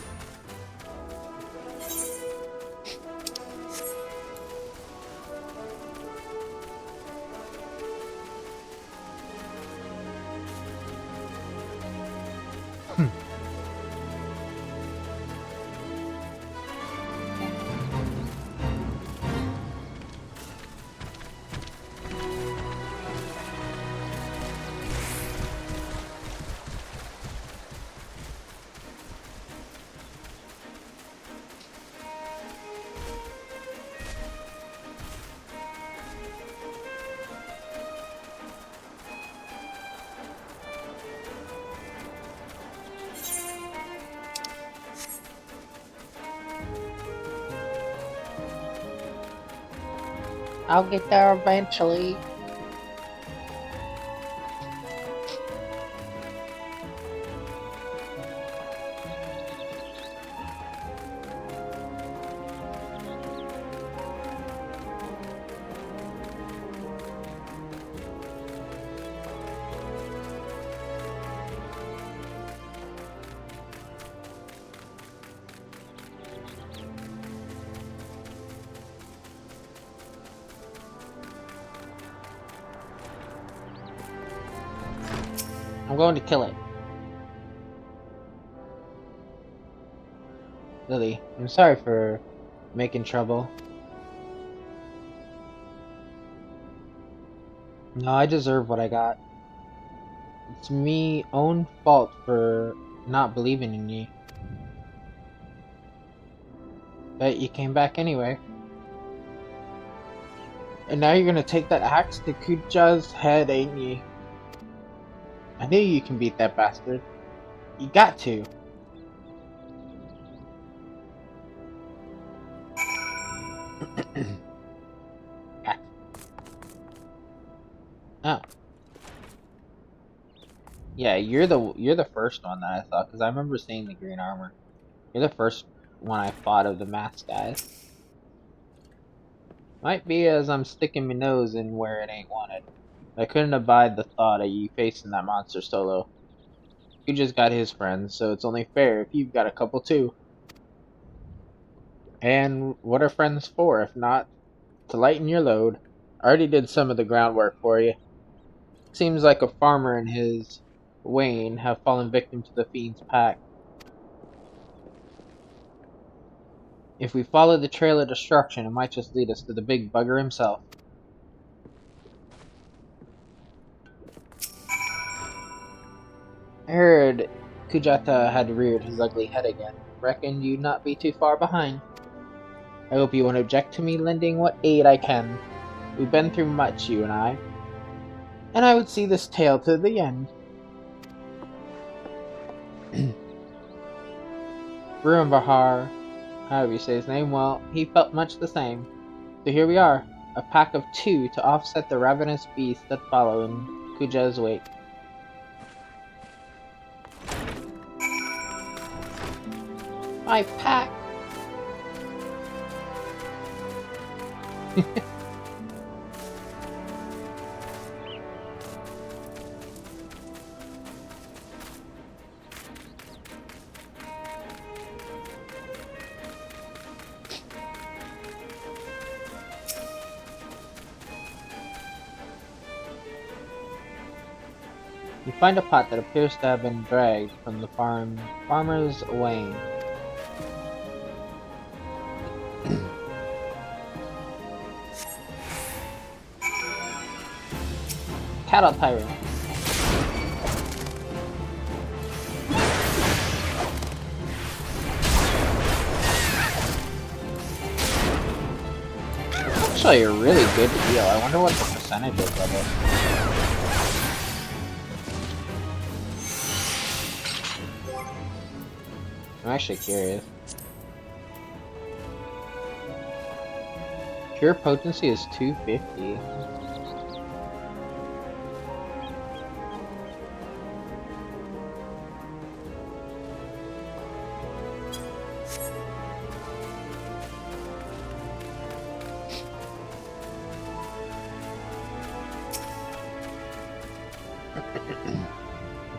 I'll get there eventually. I'm going to kill it. Lily, I'm sorry for making trouble. No, I deserve what I got. It's me own fault for not believing in you. But you came back anyway. And now you're gonna take that axe to Kuja's head, ain't you? I knew you can beat that bastard. You got to. Oh. Yeah, you're the first one that I thought, because I remember seeing the green armor. You're the first one I thought of the masked guys. Might be as I'm sticking my nose in where it ain't wanted. I couldn't abide the thought of you facing that monster solo. You just got his friends, so it's only fair if you've got a couple too. And what are friends for, if not to lighten your load? I already did some of the groundwork for you. Seems like a farmer and his Wayne have fallen victim to the fiend's pack. If we follow the trail of destruction, it might just lead us to the big bugger himself. I heard Kujata had reared his ugly head again. Reckon you'd not be too far behind. I hope you won't object to me lending what aid I can. We've been through much, you and I. And I would see this tale to the end. Bahar, however you say his name, well, he felt much the same. So here we are, a pack of 2 to offset the ravenous beasts that follow in Kuja's wake. My pack! You find a pot that appears to have been dragged from the farmer's wain. Cattle tyrant. Actually, a really good heal. I wonder what the percentage is of it. I'm actually curious. Pure potency is 250.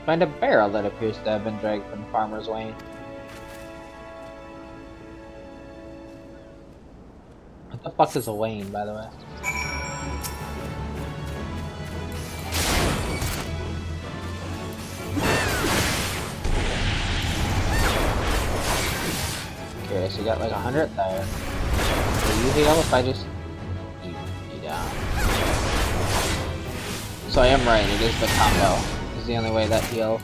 Find a barrel that appears to have been dragged from the farmer's wain. What the fuck is a wain, by the way? Okay, so you got like 100 there. So you heal if I just eat you down. So I am right, it is the combo. Is the only way that heals.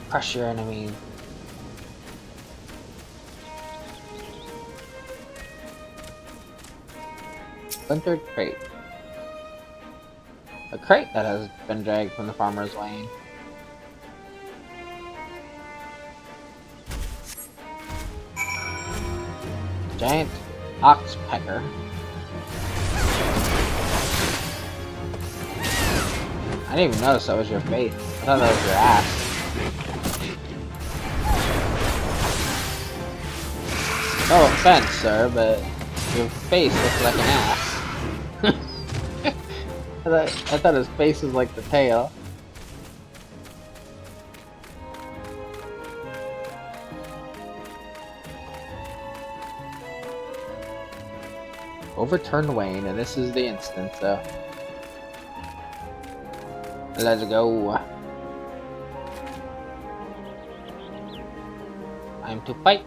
Crush your enemies. Splintered crate. A crate that has been dragged from the farmer's wain. Giant oxpecker. I didn't even notice that was your face. I thought that was your ass. No offense, sir, but your face looks like an ass. I thought his face was like the tail. Overturned Wayne, and this is the instance, so let's go. Time to fight.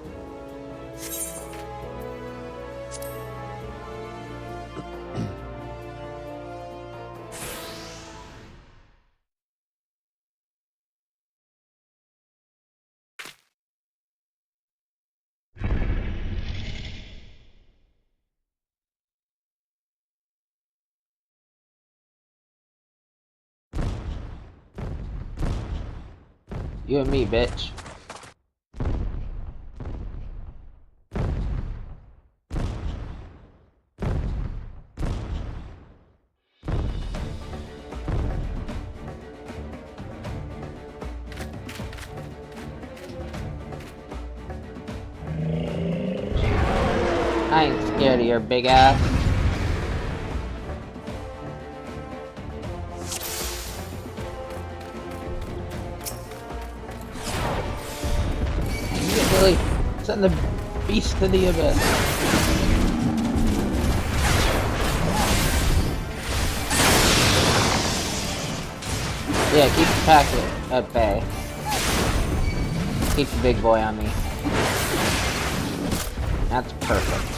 You and me, bitch. I ain't scared of your big ass. You really send the beast to the abyss. Yeah, keep the packet at bay. Keep the big boy on me. That's perfect.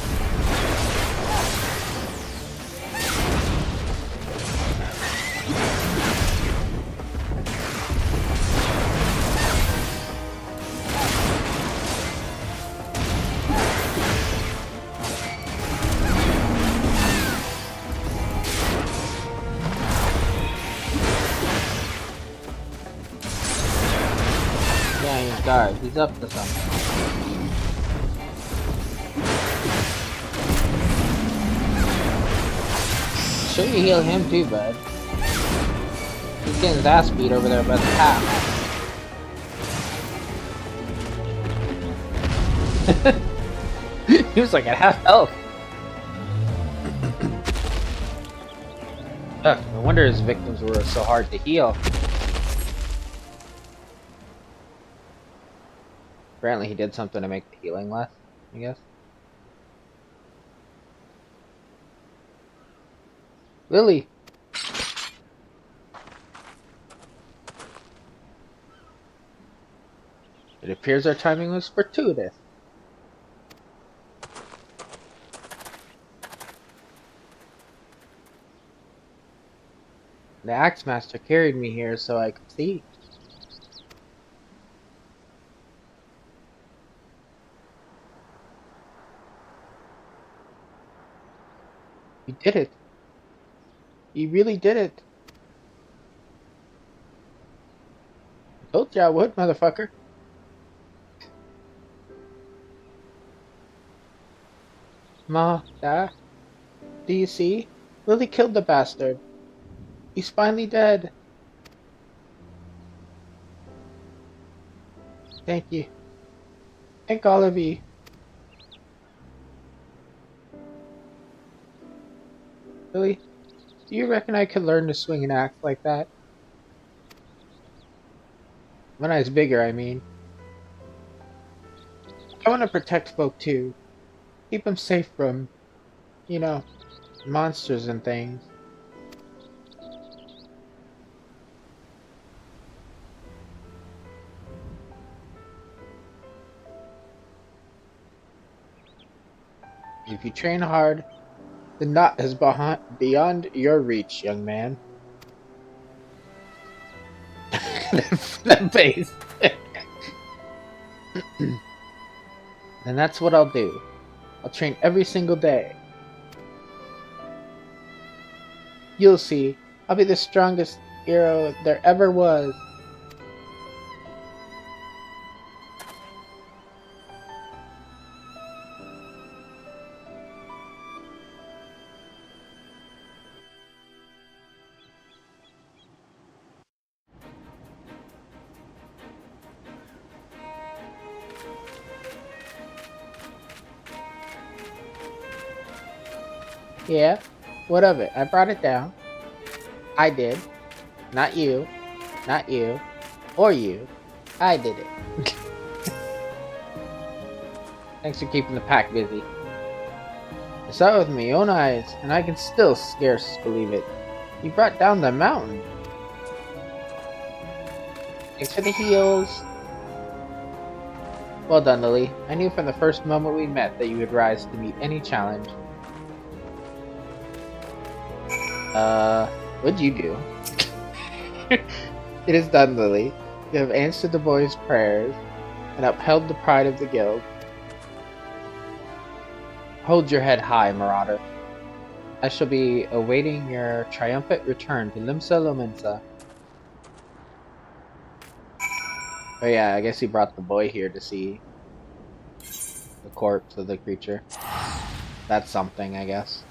Guard, he's up to something. Sure you heal him too, bud. He's getting his ass beat over there by the path. He was like at half health. Ugh, no wonder his victims were so hard to heal. Apparently he did something to make the healing less, I guess. Lily! It appears our timing was fortuitous. The Axe Master carried me here so I could see. You did it. You really did it. I told you I would, motherfucker. Ma, Dad, do you see? Lily killed the bastard. He's finally dead. Thank you. Thank all of you. Lily, do you reckon I could learn to swing an axe like that? When I was bigger, I mean. I want to protect folk too. Keep them safe from, you know, monsters and things. If you train hard, the knot is beyond your reach, young man. That face. And that's what I'll do. I'll train every single day. You'll see. I'll be the strongest hero there ever was. Yeah? What of it? I brought it down. I did. Not you. Not you. Or you. I did it. Thanks for keeping the pack busy. I saw it with my own eyes, and I can still scarce believe it. You brought down the mountain. Thanks for the heals. Well done, Lily. I knew from the first moment we met that you would rise to meet any challenge. What'd you do? It is done, Lily. You have answered the boy's prayers and upheld the pride of the guild. Hold your head high, Marauder. I shall be awaiting your triumphant return to Limsa Lominsa. Oh yeah, I guess he brought the boy here to see the corpse of the creature. That's something, I guess.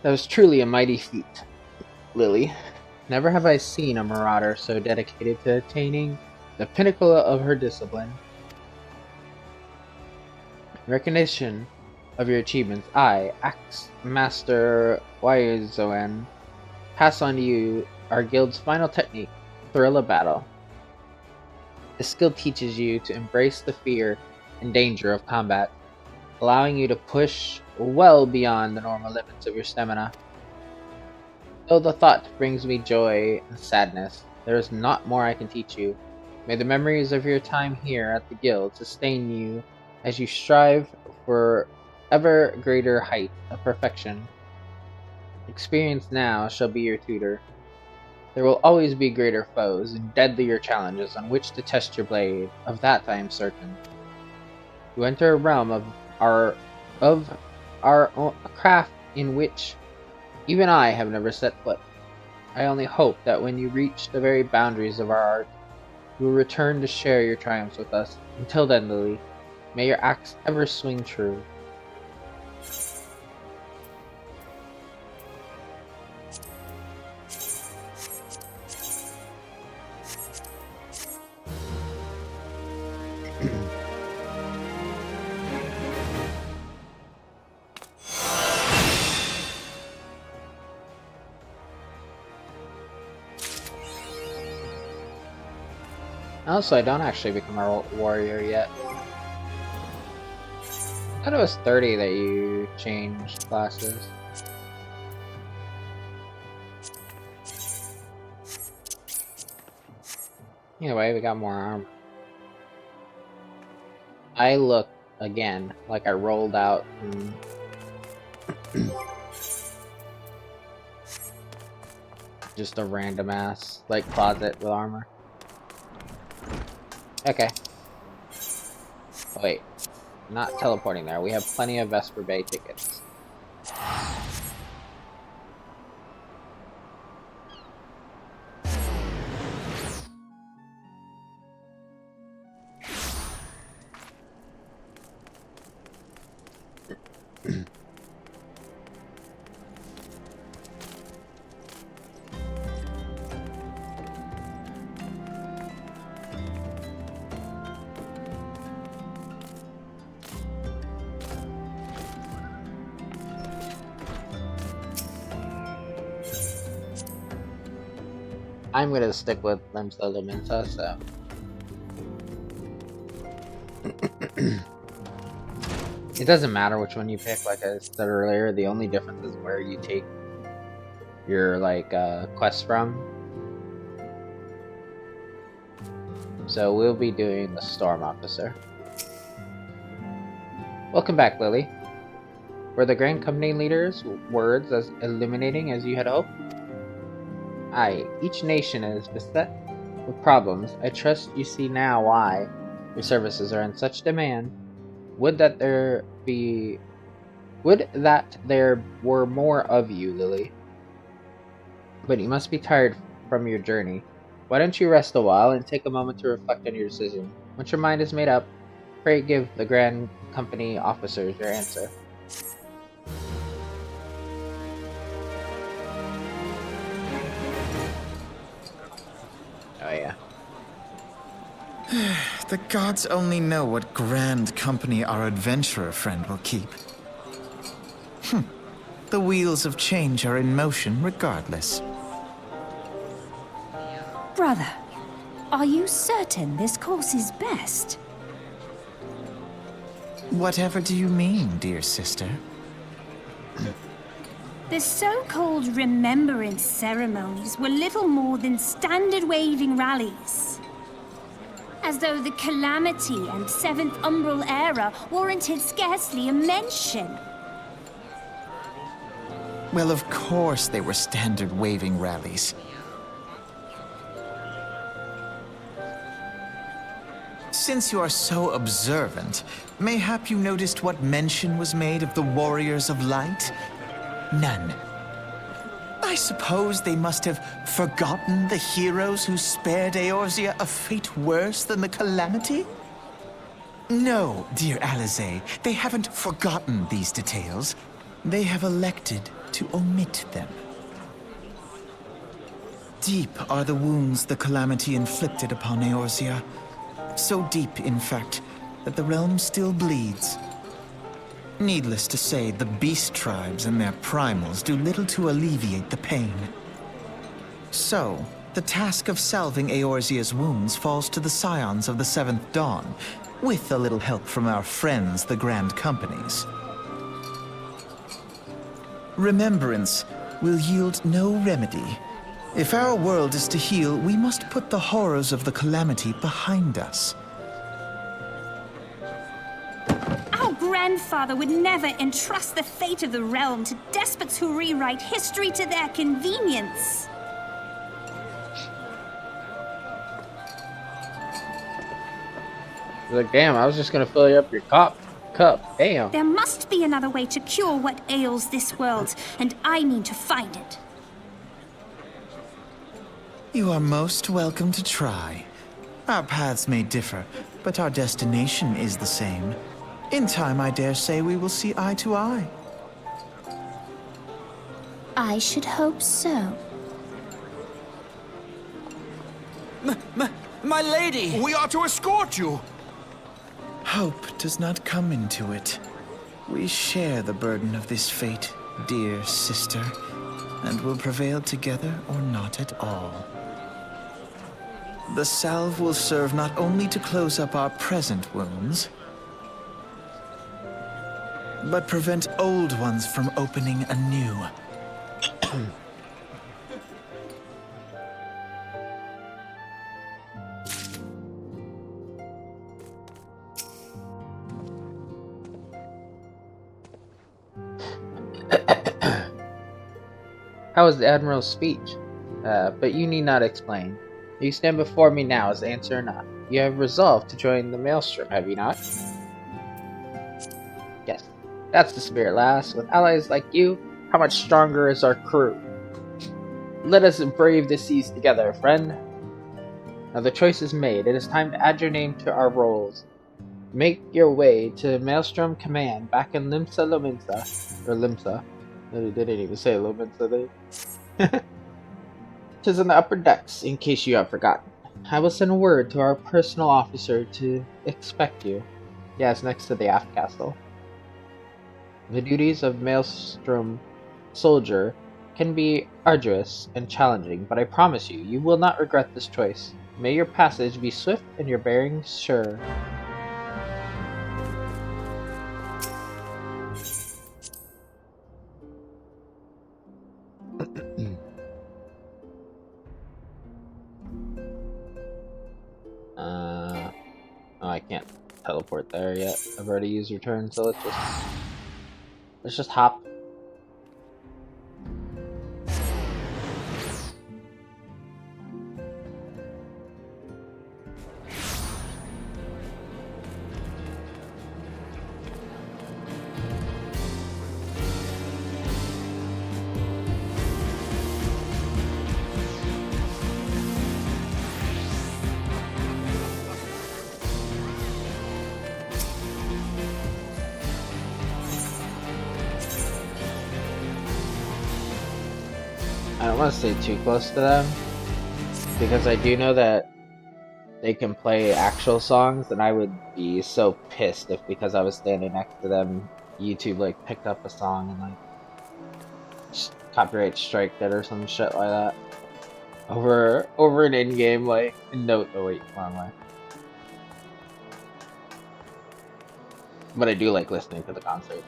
That was truly a mighty feat, Lily. Never have I seen a marauder so dedicated to attaining the pinnacle of her discipline. In recognition of your achievements, I, Axe Master Waizoen, pass on to you our guild's final technique, Thrill of Battle. This skill teaches you to embrace the fear and danger of combat, allowing you to push well beyond the normal limits of your stamina. Though the thought brings me joy and sadness, there is not more I can teach you. May the memories of your time here at the guild sustain you as you strive for ever greater heights of perfection. Experience now shall be your tutor. There will always be greater foes and deadlier challenges on which to test your blade, of that I am certain. You enter a realm of our own craft in which even I have never set foot. I only hope that when you reach the very boundaries of our art, you will return to share your triumphs with us. Until then, Lily, may your axe ever swing true. Also, I don't actually become a warrior yet. I thought it was 30 that you changed classes. Anyway, we got more armor. I look, again, like I rolled out and just a random ass, like, closet with armor. Okay. Oh, wait. Not teleporting there. We have plenty of Vesper Bay tickets. I'm gonna stick with Limsa Lominsa, so. It doesn't matter which one you pick, like I said earlier, the only difference is where you take your, like, quests from. So we'll be doing the Storm Officer. Welcome back, Lily. Were the Grand Company leader's words as illuminating as you had hoped? Aye, each nation is beset with problems. I trust you see now why your services are in such demand. Would that there were more of you, Lily. but you must be tired from your journey. Why don't you rest a while and take a moment to reflect on your decision? Once your mind is made up, pray give the Grand Company officers your answer. Oh yeah. The gods only know what grand company our adventurer friend will keep. The wheels of change are in motion regardless. Brother, are you certain this course is best? Whatever do you mean, dear sister? The so-called remembrance ceremonies were little more than standard waving rallies. As though the Calamity and Seventh Umbral era warranted scarcely a mention. Well, of course they were standard waving rallies. Since you are so observant, mayhap you noticed what mention was made of the Warriors of Light? None. I suppose they must have forgotten the heroes who spared Eorzea a fate worse than the Calamity? No, dear Alize, they haven't forgotten these details. They have elected to omit them. Deep are the wounds the Calamity inflicted upon Eorzea. So deep, in fact, that the realm still bleeds. Needless to say, the beast tribes and their primals do little to alleviate the pain. So, the task of salving Eorzea's wounds falls to the scions of the Seventh Dawn, with a little help from our friends, the Grand Companies. Remembrance will yield no remedy. If our world is to heal, we must put the horrors of the Calamity behind us. Our grandfather would never entrust the fate of the realm to despots who rewrite history to their convenience. Like, damn, I was just gonna fill you up your cup. Damn. There must be another way to cure what ails this world, and I mean to find it. You are most welcome to try. Our paths may differ, but our destination is the same. In time, I dare say we will see eye to eye. I should hope so. My lady! We are to escort you. Hope does not come into it. We share the burden of this fate, dear sister, and will prevail together or not at all. The salve will serve not only to close up our present wounds, but prevent old ones from opening anew. How was the Admiral's speech? But you need not explain. You stand before me now as answer enough. You have resolved to join the Maelstrom, have you not? Yes, that's the spirit, lass. With allies like you, how much stronger is our crew? Let us brave the seas together, friend. Now the choice is made. It is time to add your name to our rolls. Make your way to Maelstrom Command back in Limsa Lominsa. Or Limsa. They didn't even say Lominsa, they... 'Tis in the upper decks, in case you have forgotten. I will send word to our personal officer to expect you. Yeah, it's next to the aft castle. The duties of Maelstrom soldier can be arduous and challenging, but I promise you, you will not regret this choice. May your passage be swift and your bearings sure. Oh, I can't teleport there yet. I've already used your turn, so let's just hop. want to stay too close to them, because I do know that they can play actual songs, and I would be so pissed if, because I was standing next to them, YouTube like picked up a song and like copyright striked it or some shit like that over an in-game like note. Oh wait, wrong way. But I do like listening to the concert.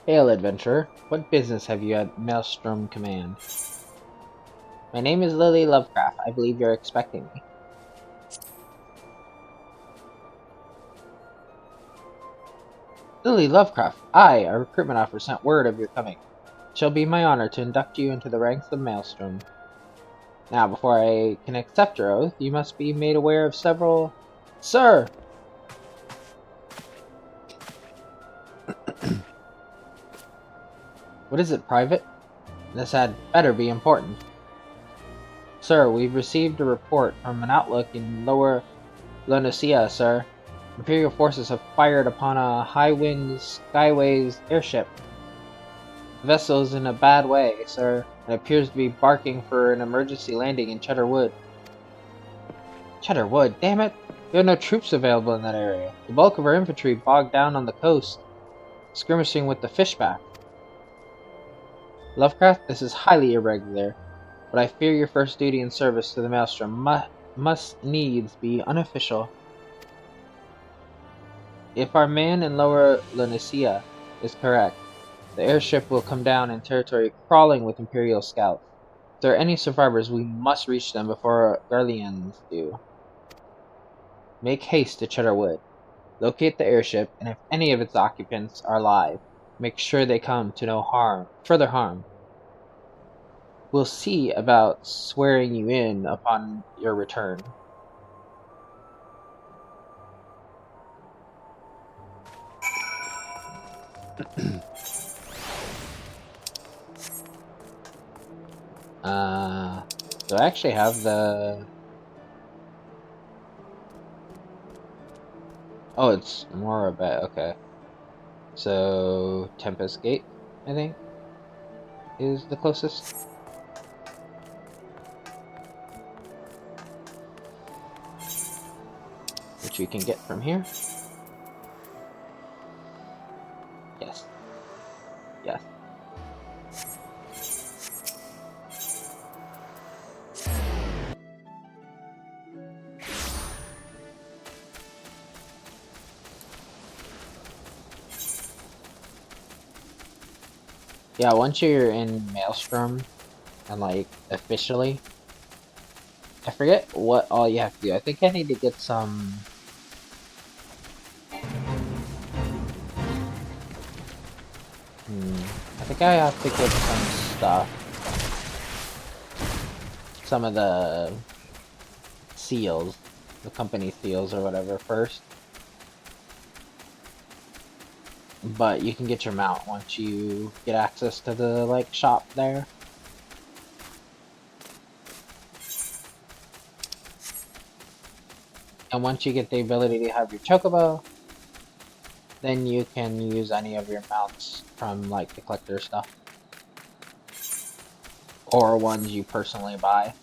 Hail, adventurer. What business have you at Maelstrom Command? My name is Lily Lovecraft. I believe you're expecting me. Lily Lovecraft, I, a recruitment officer, sent word of your coming. It shall be my honor to induct you into the ranks of Maelstrom. Now, before I can accept your oath, you must be made aware of several... Sir! What is it, private? This had better be important. Sir, we've received a report from an outlook in Lower Lonosia, sir. Imperial forces have fired upon a high-wind Skyways airship. The vessel is in a bad way, sir, and appears to be barking for an emergency landing in Cheddar Wood. Cheddar Wood, damn it! We have no troops available in that area. The bulk of our infantry bogged down on the coast, skirmishing with the fishback. Lovecraft, this is highly irregular, but I fear your first duty in service to the Maelstrom must needs be unofficial. If our man in Lower Lonosia is correct, the airship will come down in territory crawling with Imperial scouts. If there are any survivors, we must reach them before Garleans do. Make haste to Cheddar Wood. Locate the airship, and if any of its occupants are alive, make sure they come to no further harm. We'll see about swearing you in upon your return. Do I actually have the... Oh, it's more about... Okay. So, Tempest Gate, I think, is the closest. Which we can get from here. Yes. Yes. Yeah, once you're in Maelstrom, and like, officially, I forget what all you have to do. I think I need to get some... I think I have to get some stuff. Some of the seals, the company seals or whatever first. But you can get your mount once you get access to the, like, shop there. And once you get the ability to have your chocobo, then you can use any of your mounts from, like, the collector stuff. Or ones you personally buy.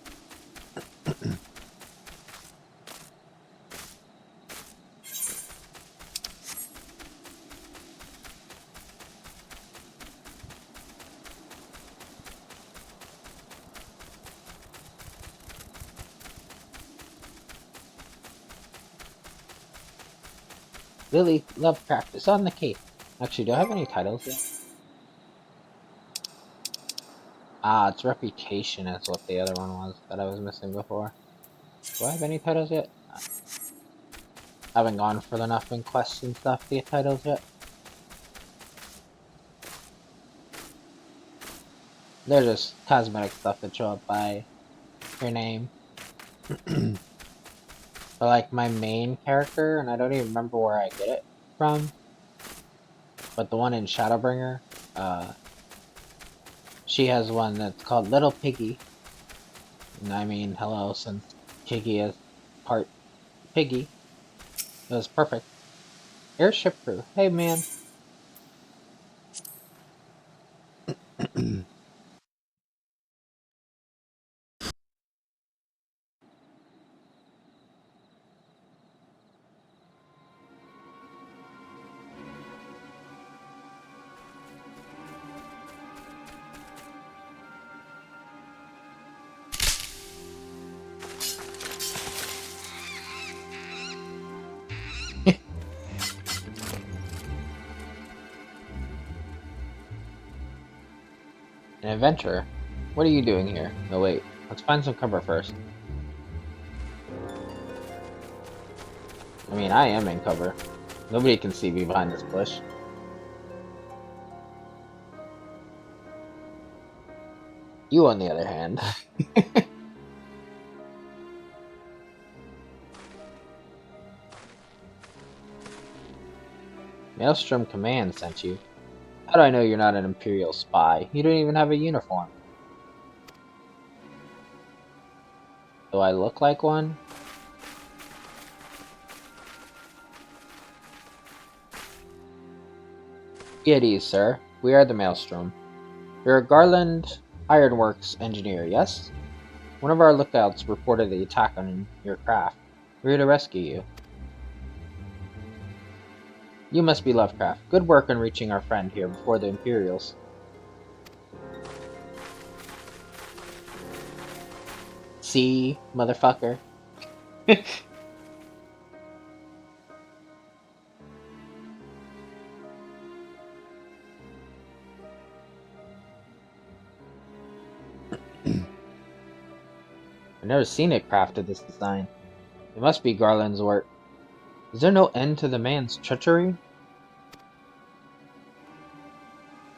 Lily Lovecraft is on the Cape. Actually, do I have any titles yet? Ah, it's Reputation is what the other one was that I was missing before. Do I have any titles yet? I haven't gone for enough in quests and stuff to get titles yet. They're just cosmetic stuff that show up by your name. But like my main character, and I don't even remember where I get it from, but the one in Shadowbringer, She has one that's called Little Piggy. And I mean, hello, since Piggy is part piggy. It was perfect. Airship crew. Hey, man. An adventurer? What are you doing here? No, wait. Let's find some cover first. I mean, I am in cover. Nobody can see me behind this bush. You, on the other hand. Maelstrom Command sent you. How do I know you're not an Imperial spy? You don't even have a uniform. Do I look like one? Be at ease, sir. We are the Maelstrom. You're a Garland Ironworks engineer, yes? One of our lookouts reported the attack on your craft. We're here to rescue you. You must be Lovecraft. Good work on reaching our friend here before the Imperials. See, motherfucker. I've never seen it crafted this design. It must be Garland's work. Is there no end to the man's treachery?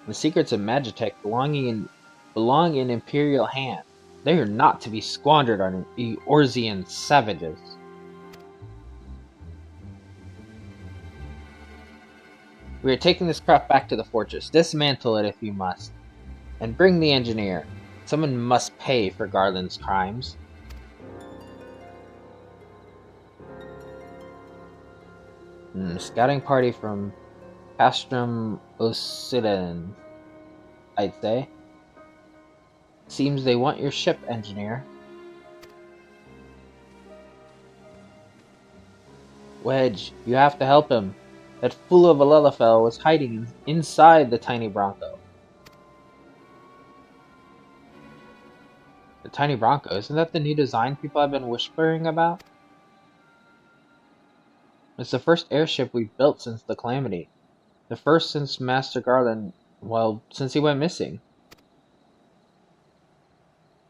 The secrets of Magitech belong in Imperial hands. They are not to be squandered on Eorzean savages. We are taking this craft back to the fortress. Dismantle it if you must. And bring the engineer. Someone must pay for Garland's crimes. Scouting party from Castrum Occident, I'd say. Seems they want your ship, engineer. Wedge, you have to help him. That fool of a Lelafel was hiding inside the tiny Bronco. The tiny Bronco, isn't that the new design people have been whispering about? It's the first airship we've built since the Calamity. The first since Master Garland, well, since he went missing.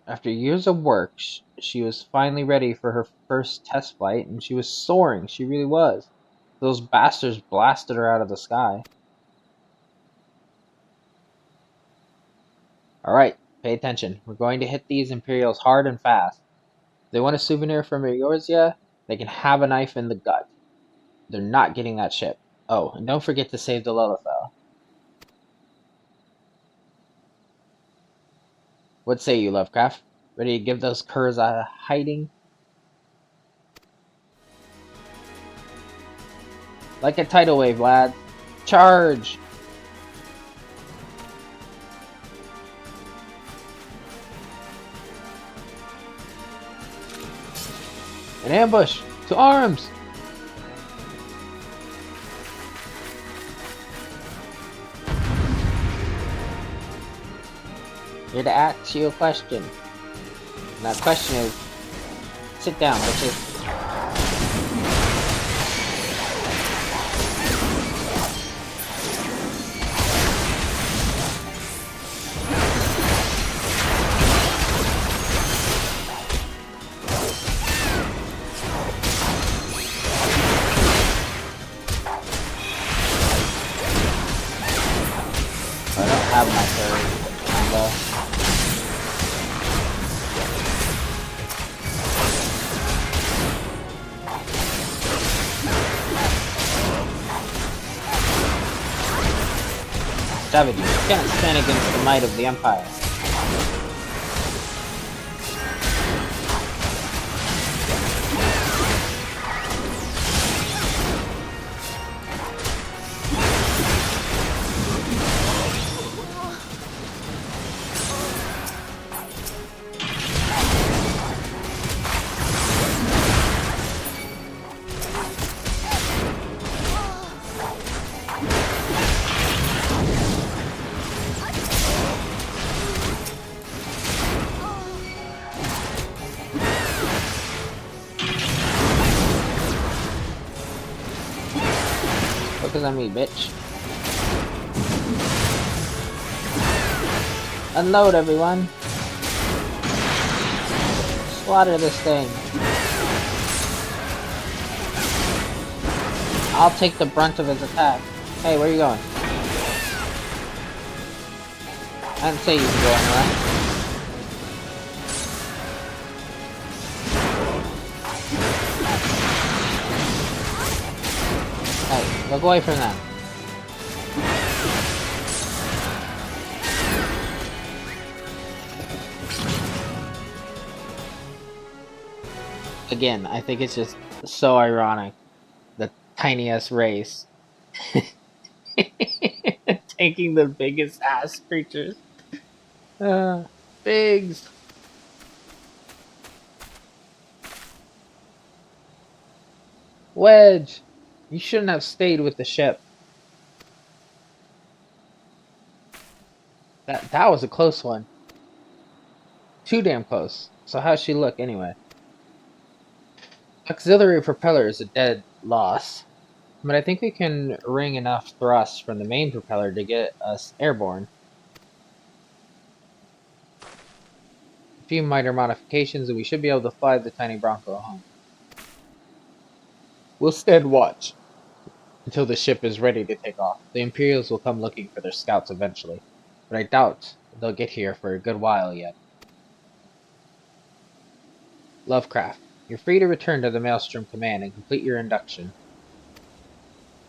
After years of work, she was finally ready for her first test flight, and she was soaring, she really was. Those bastards blasted her out of the sky. Alright, pay attention. We're going to hit these Imperials hard and fast. If they want a souvenir from Eorzea, they can have a knife in the gut. They're not getting that ship. Oh, and don't forget to save the Lelafel. What say you, Lovecraft? Ready to give those curs a hiding? Like a tidal wave, lad. Charge! An ambush! To arms! Here to ask you a question. And that question is, sit down, bitches. I don't have my third combo. savages. You cannot stand against the might of the Empire. Focus on me, bitch. Unload, everyone. Slaughter this thing. I'll take the brunt of his attack. Hey, where are you going? I didn't say you could go anywhere. Hey, look away from them. Again, I think it's just so ironic. The tiniest race taking the biggest ass creatures. Pigs. Wedge, you shouldn't have stayed with the ship. That was a close one. Too damn close. So how's she look anyway? Auxiliary propeller is a dead loss. But I think we can wring enough thrust from the main propeller to get us airborne. A few minor modifications and we should be able to fly the tiny Bronco home. We'll stand watch until the ship is ready to take off. The Imperials will come looking for their scouts eventually, but I doubt they'll get here for a good while yet. Lovecraft, you're free to return to the Maelstrom Command and complete your induction.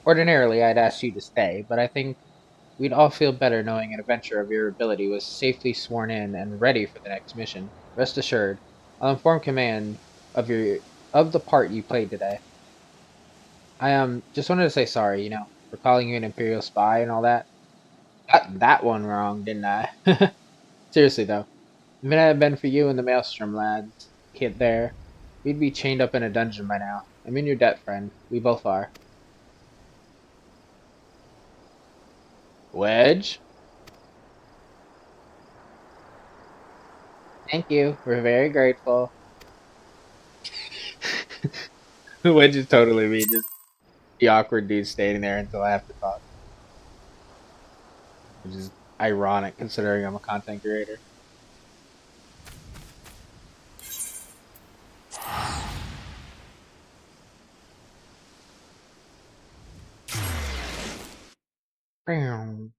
Ordinarily, I'd ask you to stay, but I think we'd all feel better knowing an adventurer of your ability was safely sworn in and ready for the next mission. Rest assured, I'll inform Command of the part you played today. I just wanted to say sorry, for calling you an Imperial spy and all that. Got that one wrong, didn't I? Seriously though, if it hadn't been for you and the Maelstrom lads, kid there, we'd be chained up in a dungeon by now. I'm in your debt, friend. We both are. Wedge? Thank you. We're very grateful. Wedge is totally me, just the awkward dude standing there until I have to talk. Which is ironic considering I'm a content creator. Bam.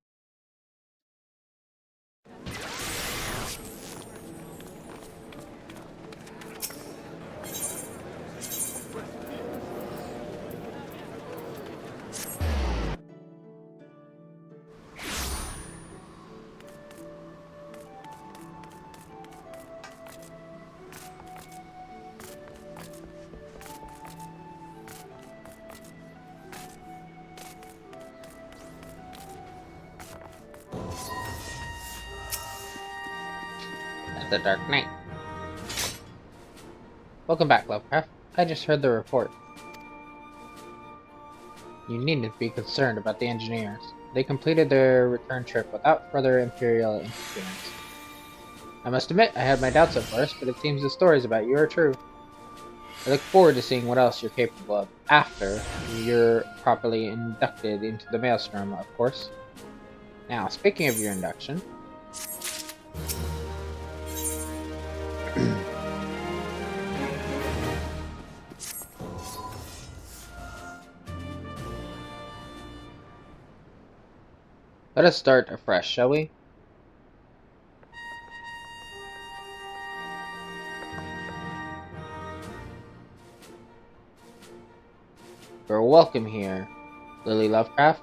The Dark Knight. Welcome back, Lovecraft. I just heard the report. You needn't be concerned about the engineers. They completed their return trip without further Imperial interference. I must admit, I had my doubts at first, but it seems the stories about you are true. I look forward to seeing what else you're capable of after you're properly inducted into the Maelstrom, of course. Now, speaking of your induction, let us start afresh, shall we? You're welcome here, Lily Lovecraft.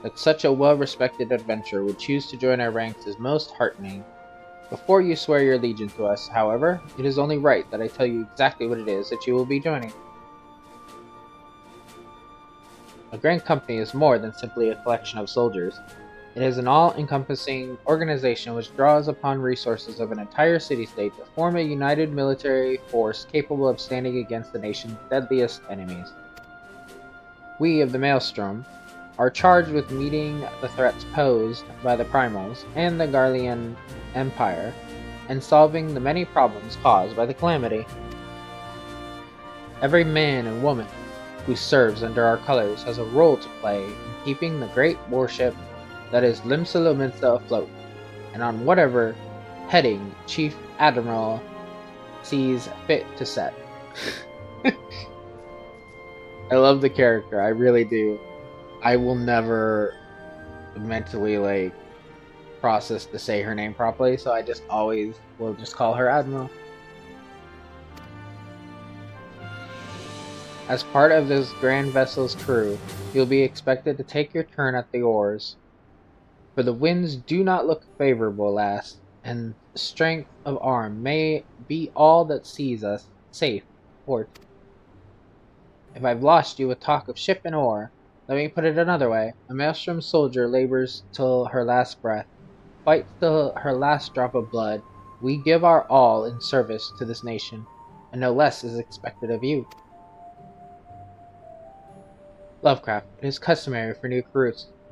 that such a well-respected adventurer would choose to join our ranks is most heartening. Before you swear your allegiance to us, however, it is only right that I tell you exactly what it is that you will be joining. A grand company is more than simply a collection of soldiers. It is an all-encompassing organization which draws upon resources of an entire city-state to form a united military force capable of standing against the nation's deadliest enemies. We of the Maelstrom are charged with meeting the threats posed by the Primals and the Garlean Empire, and solving the many problems caused by the Calamity. Every man and woman who serves under our colors has a role to play in keeping the great warship that is Limsa Lominsa afloat, and on whatever heading Chief Admiral sees fit to set. I love the character, I really do. I will never mentally process to say her name properly, so I just always will just call her Admiral. As part of this grand vessel's crew, you'll be expected to take your turn at the oars. For the winds do not look favorable, lass, and strength of arm may be all that sees us safe port. If I've lost you with talk of ship and oar, let me put it another way. A Maelstrom soldier labors till her last breath, fights till her last drop of blood. We give our all in service to this nation, and no less is expected of you. Lovecraft, it is customary for new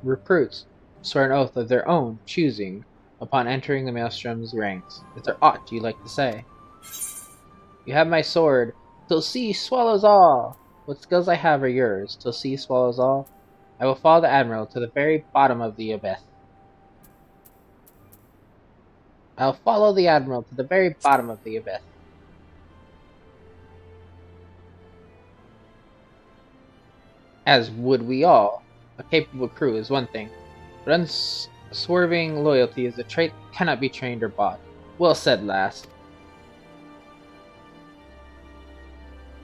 recruits to swear an oath of their own choosing upon entering the Maelstrom's ranks. Is there aught you'd like to say? You have my sword, till sea swallows all! What skills I have are yours, till sea swallows all. I will follow the Admiral to the very bottom of the abyss. I'll follow the Admiral to the very bottom of the abyss. As would we all. A capable crew is one thing, but unswerving loyalty is a trait that cannot be trained or bought. Well said, lass.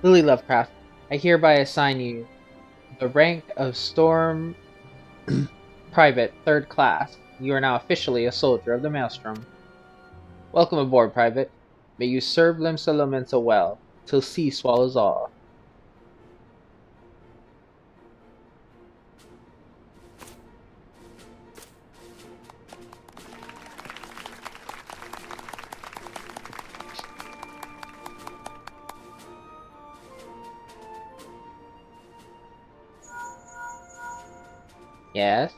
Lily Lovecraft, I hereby assign you the rank of Storm Private 3rd Class. You are now officially a soldier of the Maelstrom. Welcome aboard, Private. May you serve Limsa Lominsa well, till sea swallows all. Yes?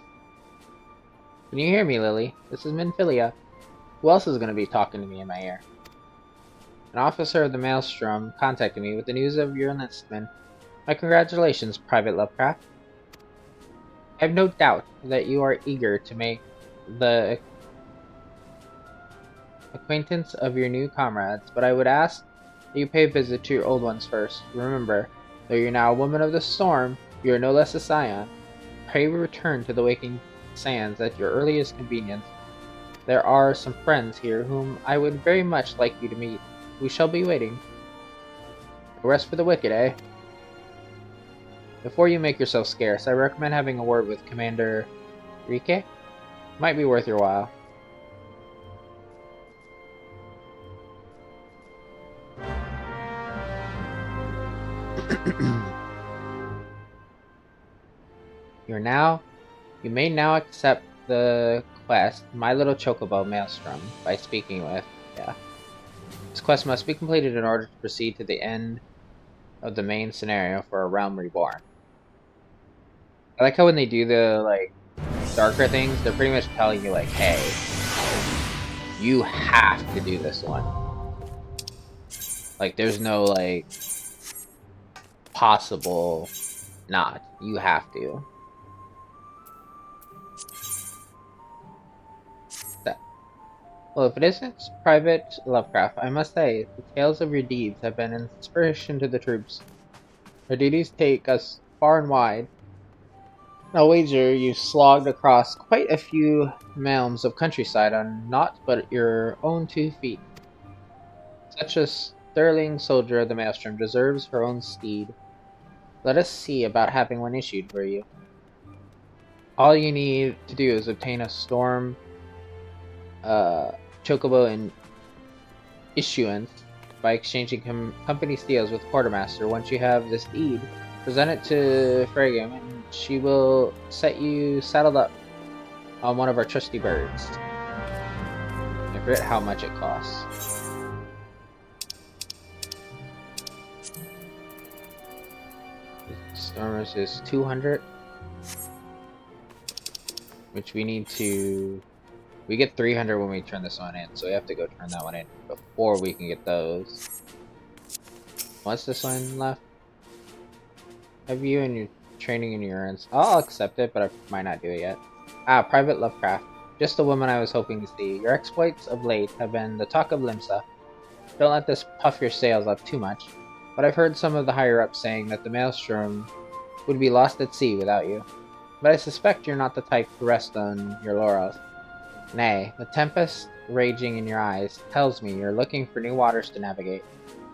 Can you hear me, Lily? This is Minfilia. Who else is going to be talking to me in my ear? An officer of the Maelstrom contacted me with the news of your enlistment. My congratulations, Private Lovecraft. I have no doubt that you are eager to make the acquaintance of your new comrades, but I would ask that you pay a visit to your old ones first. Remember, though you're now a woman of the storm, you are no less a scion. Pray return to the waking sands at your earliest convenience. There are some friends here whom I would very much like you to meet. We shall be waiting. No rest for the wicked, eh? Before you make yourself scarce, I recommend having a word with Commander Rike. Might be worth your while. You may now accept the quest, My Little Chocobo Maelstrom, by speaking with, This quest must be completed in order to proceed to the end of the main scenario for A Realm Reborn. I like how when they do the, darker things, they're pretty much telling you, hey, you have to do this one. There's no, possible not. You have to. Well, if it isn't Private Lovecraft, I must say, the tales of your deeds have been an inspiration to the troops. Our duties take us far and wide. I'll wager you've slogged across quite a few miles of countryside on naught but your own 2 feet. Such a sterling soldier of the Maelstrom deserves her own steed. Let us see about having one issued for you. All you need to do is obtain a storm chocobo in issuance by exchanging company steals with Quartermaster. Once you have this deed, present it to Fragum, and she will set you saddled up on one of our trusty birds. I forget how much it costs. Stormers is 200, which we need to. We get 300 when we turn this one in, so we have to go turn that one in before we can get those. What's this one left? Have you and your training endurance? I'll accept it, but I might not do it yet. Private Lovecraft. Just the woman I was hoping to see. Your exploits of late have been the talk of Limsa. Don't let this puff your sails up too much, but I've heard some of the higher-ups saying that the Maelstrom would be lost at sea without you. But I suspect you're not the type to rest on your laurels. Nay, the tempest raging in your eyes tells me you're looking for new waters to navigate.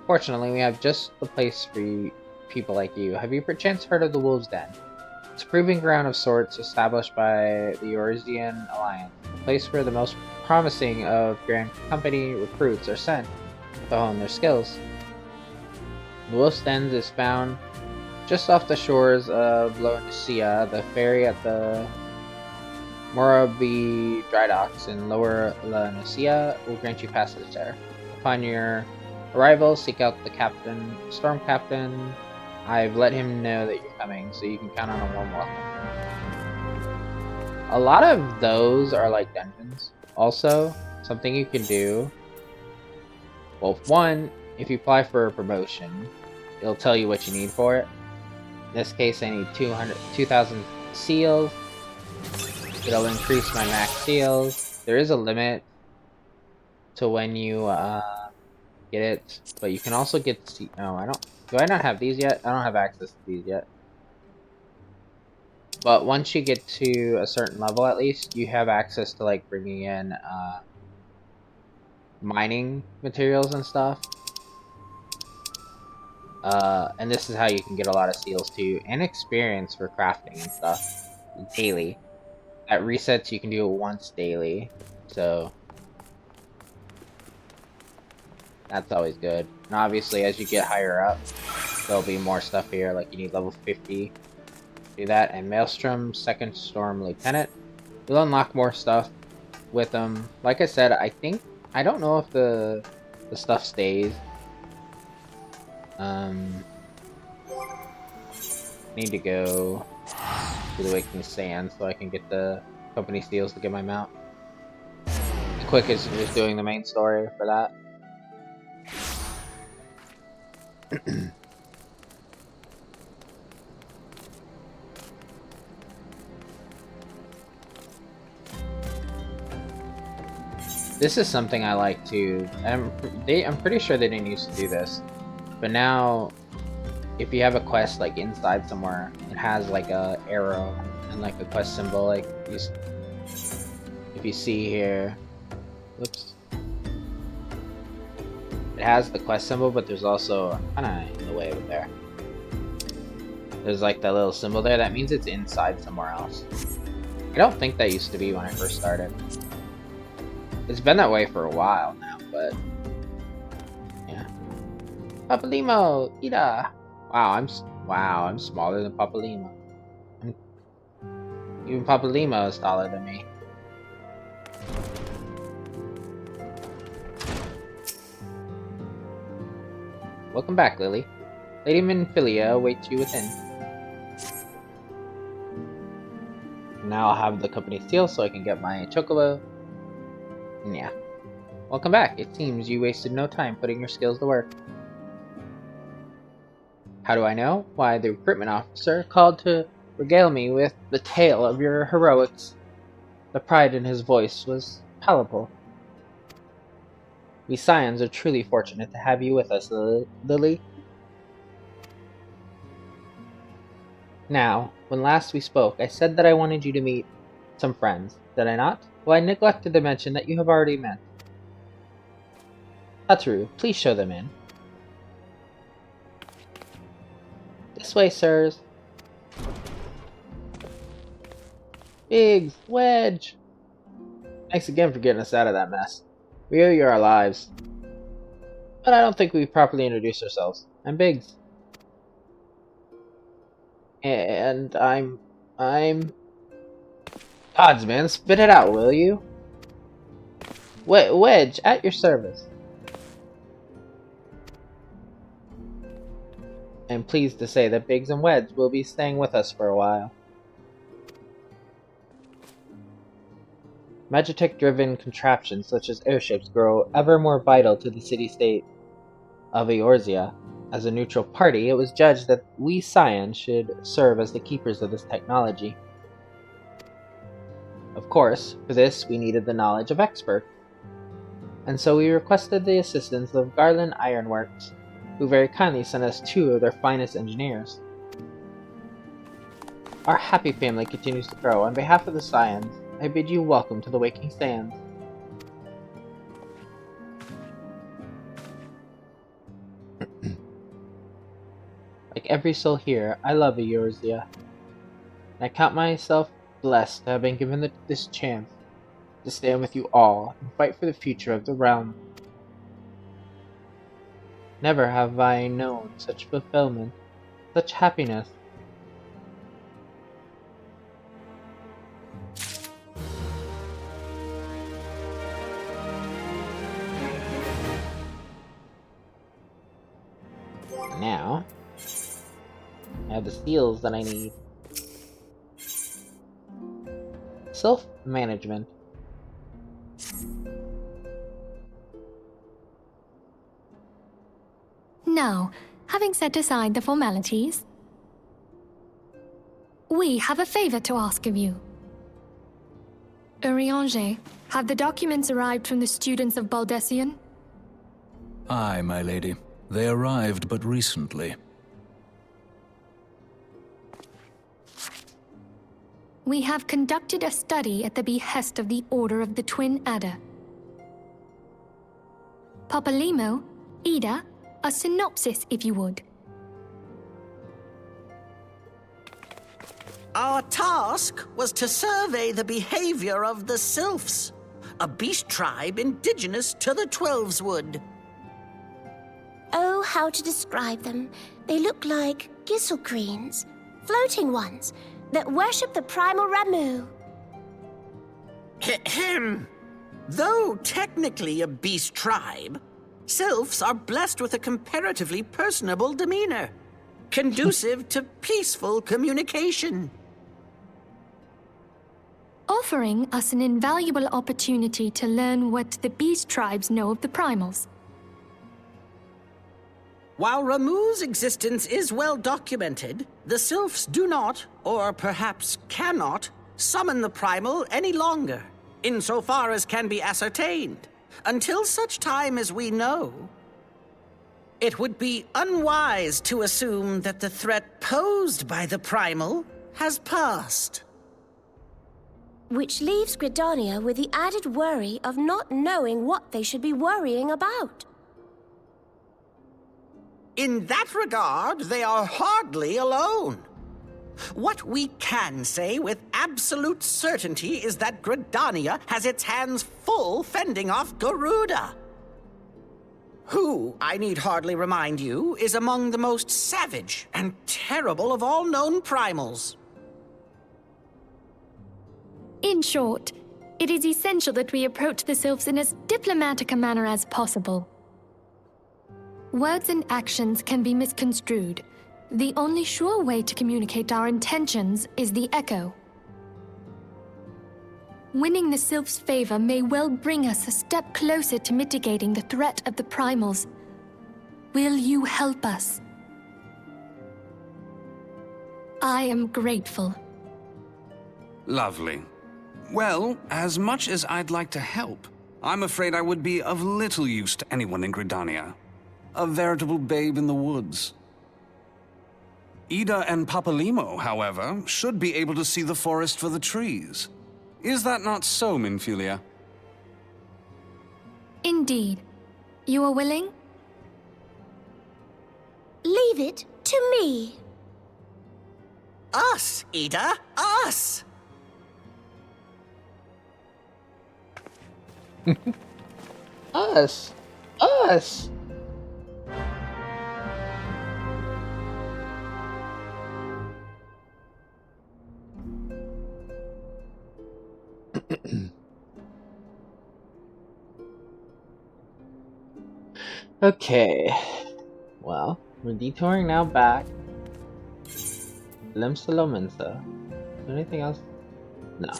Fortunately, we have just the place for people like you. Have you perchance heard of the Wolves' Den? It's a proving ground of sorts established by the Eorzean Alliance, a place where the most promising of Grand Company recruits are sent to hone their skills. The Wolves' Den is found just off the shores of Loanesia. The ferry at the Morabi dry docks in Lower Loanesia will grant you passage there. Upon your arrival, seek out the storm captain. I've let him know that you're coming, so you can count on a warm welcome. A lot of those are like dungeons. Also, something you can do. Well, one, if you apply for a promotion, it'll tell you what you need for it. In this case, I need 2,000 seals. It'll increase my max seals. There is a limit to when you get it, but you can also get no, do I not have these yet? I don't have access to these yet. But once you get to a certain level, at least, you have access to like bringing in mining materials and stuff. And this is how you can get a lot of seals too, and experience for crafting and stuff daily. At resets, you can do it once daily, so that's always good. And obviously, as you get higher up, there'll be more stuff here, like you need level 50 to do that. And Maelstrom, Second Storm Lieutenant. You'll unlock more stuff with them. Like I said, I don't know if the stuff stays. Need to go to the Waking Sand so I can get the company steals to get my mount. The quickest is just doing the main story for that. This is something I like too. I'm pretty sure they didn't used to do this, but now if you have a quest like inside somewhere, it has like a arrow and like a quest symbol. Like if you see here, whoops, it has the quest symbol, but there's also kind of in the way over there. There's like that little symbol there. That means it's inside somewhere else. I don't think that used to be when I first started. It's been that way for a while now, but yeah. Papalimo, Ida. Wow, I'm smaller than Papalimo. Even Papalimo is taller than me. Welcome back, Lily. Lady Minfilia awaits you within. Now I'll have the company seal so I can get my chocobo. And yeah. Welcome back. It seems you wasted no time putting your skills to work. How do I know? Why, the recruitment officer called to regale me with the tale of your heroics. The pride in his voice was palpable. We Scions are truly fortunate to have you with us, Lily. Now, when last we spoke, I said that I wanted you to meet some friends. Did I not? Well, I neglected to mention that you have already met. Tatsuru, please show them in. This way, sirs. Biggs, Wedge! Thanks again for getting us out of that mess. We owe you our lives. But I don't think we've properly introduced ourselves. I'm Biggs. And I'm... Odds, man, spit it out, will you? Wedge, at your service. I'm pleased to say that Biggs and Wedge will be staying with us for a while. Magitech-driven contraptions such as airships grow ever more vital to the city-state of Eorzea. As a neutral party, it was judged that we Scions should serve as the keepers of this technology. Of course, for this we needed the knowledge of experts, and so we requested the assistance of Garland Ironworks, who very kindly sent us 2 of their finest engineers. Our happy family continues to grow. On behalf of the Scions, I bid you welcome to the Waking Sands. Like every soul here, I love Eorzea, and I count myself blessed to have been given this chance to stand with you all and fight for the future of the realm. Never have I known such fulfillment, such happiness. Now, I have the seals that I need. Self-management. Now, having set aside the formalities, we have a favor to ask of you. Urianger, have the documents arrived from the students of Baldessian? Aye, my lady. They arrived but recently. We have conducted a study at the behest of the Order of the Twin Adder. Papalimo, Ida, a synopsis, if you would. Our task was to survey the behavior of the Sylphs, a beast tribe indigenous to the Twelveswood. Oh, how to describe them. They look like gisselcreens, floating ones, that worship the primal Ramu. Ahem. Though technically a beast tribe, Sylphs are blessed with a comparatively personable demeanor, conducive to peaceful communication. Offering us an invaluable opportunity to learn what the beast tribes know of the primals. While Ramu's existence is well documented, the Sylphs do not, or perhaps cannot, summon the primal any longer, insofar as can be ascertained, until such time as we know. It would be unwise to assume that the threat posed by the primal has passed. Which leaves Gridania with the added worry of not knowing what they should be worrying about. In that regard, they are hardly alone. What we can say with absolute certainty is that Gridania has its hands full fending off Garuda, who, I need hardly remind you, is among the most savage and terrible of all known primals. In short, it is essential that we approach the Sylphs in as diplomatic a manner as possible. Words and actions can be misconstrued. The only sure way to communicate our intentions is the echo. Winning the Sylphs' favor may well bring us a step closer to mitigating the threat of the primals. Will you help us? I am grateful. Lovely. Well, as much as I'd like to help, I'm afraid I would be of little use to anyone in Gridania. A veritable babe in the woods. Ida and Papalimo, however, should be able to see the forest for the trees. Is that not so, Minfilia? Indeed. You are willing? Leave it to me. Us, Ida, us! Us! Us! Okay. Well, we're detouring now back. Limsa Lominsa. Is there anything else? No.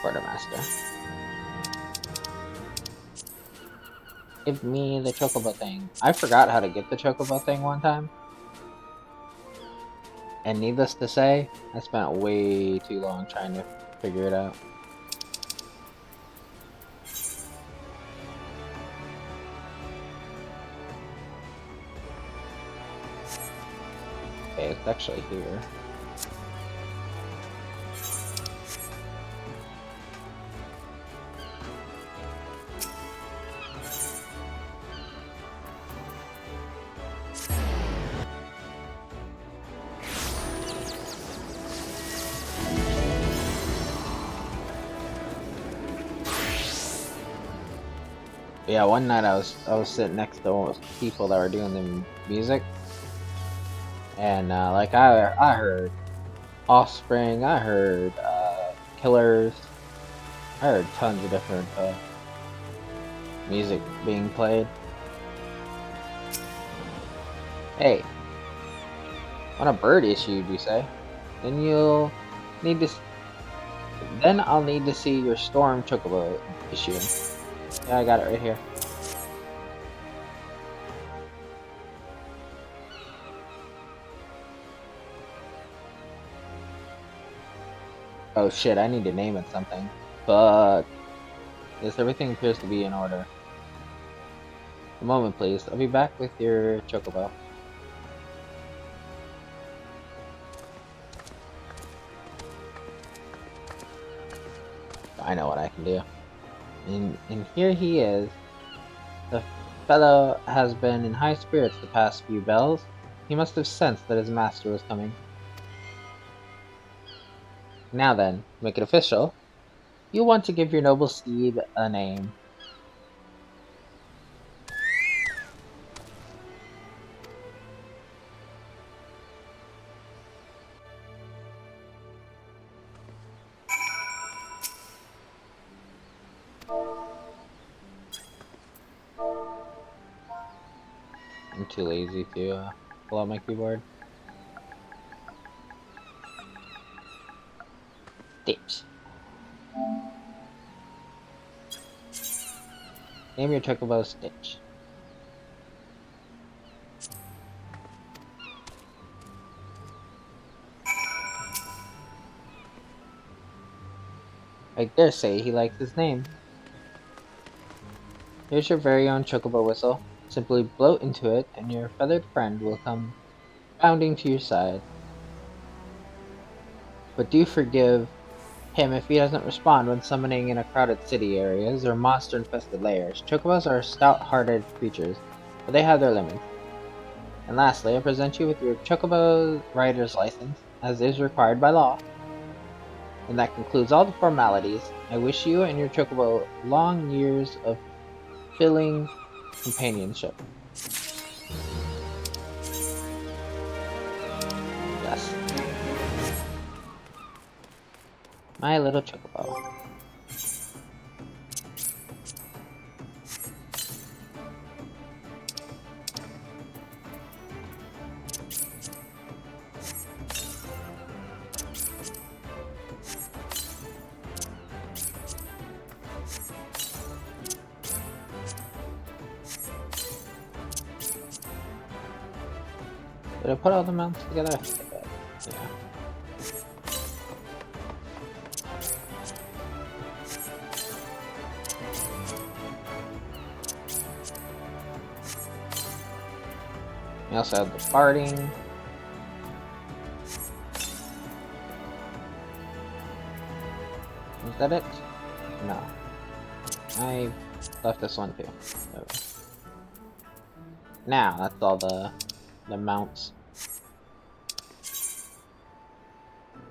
Quartermaster. Give me the chocobo thing. I forgot how to get the chocobo thing one time. And needless to say, I spent way too long trying to figure it out. Okay, it's actually here. Yeah, one night I was sitting next to people that were doing the music, and like I heard Offspring, I heard Killers, I heard tons of different music being played. Hey, when a bird issued, you say? Then you'll need to. Then I'll need to see your storm chocobo issuing. Yeah, I got it right here. Oh shit, I need to name it something. Fuck. Yes, everything appears to be in order. A moment, please. I'll be back with your chocobo. I know what I can do. And here he is. The fellow has been in high spirits the past few bells. He must have sensed that his master was coming. Now then, to make it official, you want to give your noble steed a name. I'm too lazy to pull out my keyboard. Stitch. Name your chocobo Stitch. I dare say he likes his name. Here's your very own chocobo whistle. Simply blow into it, and your feathered friend will come bounding to your side. But do forgive him if he doesn't respond when summoning in a crowded city areas or monster-infested lairs. Chocobos are stout-hearted creatures, but they have their limits. And lastly, I present you with your chocobo rider's license, as is required by law. And that concludes all the formalities. I wish you and your chocobo long years of filling companionship. Yes. My little chocobo. Did I put all the mounts together? I think I did. Yeah. We also have the farting. Is that it? No. I left this one too. Okay. Now, that's all the mounts.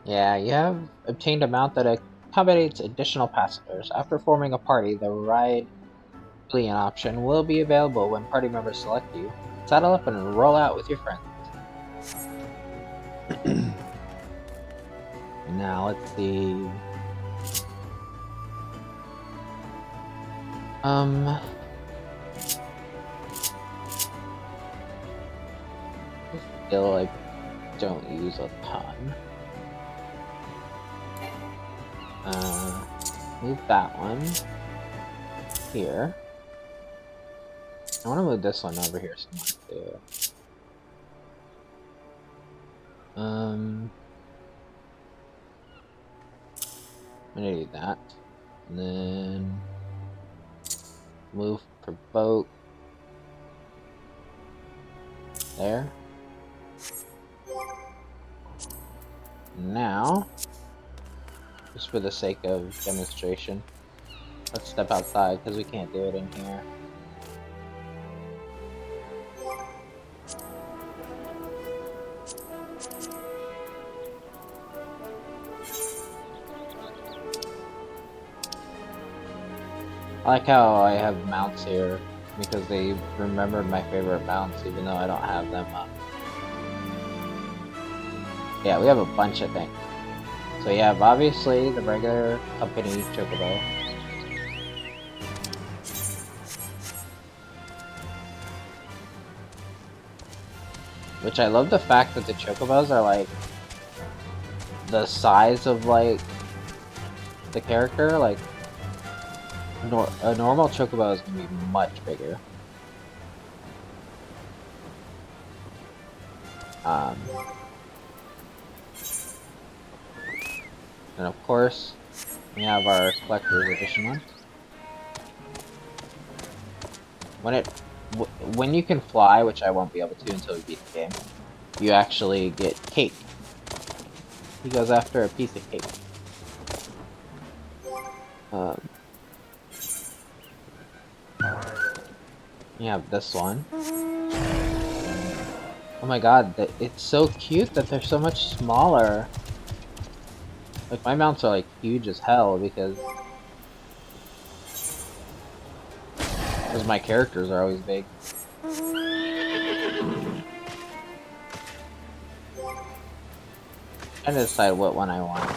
Yeah, you have obtained a mount that accommodates additional passengers. After forming a party, the ride Goblin option will be available when party members select you. Saddle up and roll out with your friends. Now, let's see. Still, I don't use a ton. Move that one here. I want to move this one over here somewhere too. I'm gonna do that. And then move provoke there. Now, just for the sake of demonstration, let's step outside because we can't do it in here. I like how I have mounts here because they remembered my favorite mounts even though I don't have them up. Yeah, we have a bunch of things. So you have obviously the regular company chocobo. Which I love the fact that the chocobos are like the size of like the character. Like a normal chocobo is gonna be much bigger. And of course, we have our collector's edition one. When you can fly, which I won't be able to until we beat the game, you actually get cake. He goes after a piece of cake. You have this one. Oh my god, it's so cute that they're so much smaller. Like, my mounts are like huge as hell because my characters are always big. Trying to decide what one I want.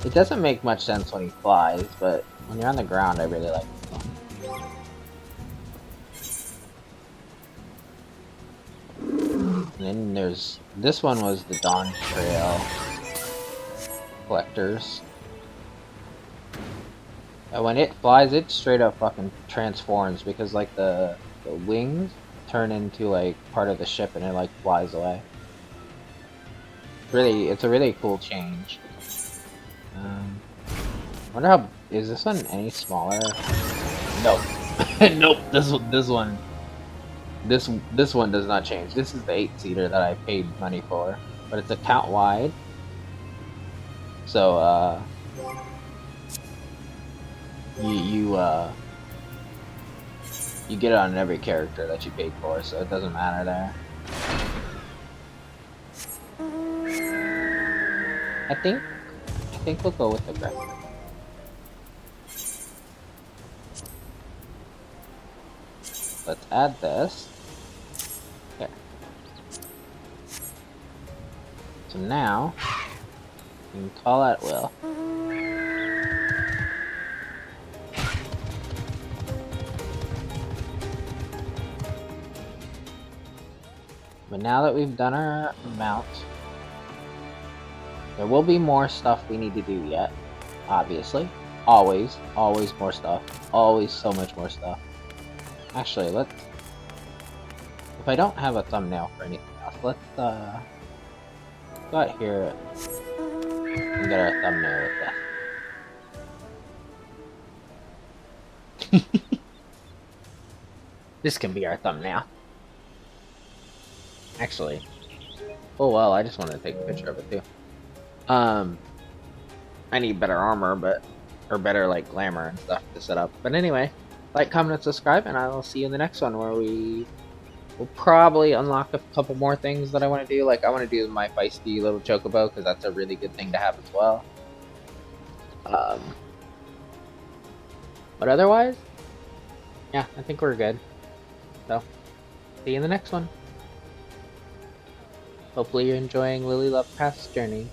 It doesn't make much sense when he flies, but when you're on the ground, I really like it. And then there's this one was the Dawn Trail collectors. And when it flies, it straight up fucking transforms because like the wings turn into like part of the ship and it like flies away. Really, it's a really cool change. Wonder how is this one any smaller? Nope. Nope. This one does not change. This is the 8-seater that I paid money for, but it's account wide. So you get it on every character that you paid for, so it doesn't matter there. I think we'll go with the graphic. Let's add this. Here. So now, you can call at will. But now that we've done our mount, there will be more stuff we need to do yet. obviously. Always more stuff. Always so much more stuff. Actually, let's... If I don't have a thumbnail for anything else, let's, go out here and get our thumbnail with this. This can be our thumbnail. Actually. Oh well, I just wanted to take a picture of it too. I need better armor, or better like glamour and stuff to set up. But anyway, like, comment, and subscribe, and I will see you in the next one where we will probably unlock a couple more things that I want to do. Like, I want to do my feisty little chocobo because that's a really good thing to have as well. But otherwise, yeah, I think we're good. So, see you in the next one. Hopefully you're enjoying Lily Lovecraft's journey.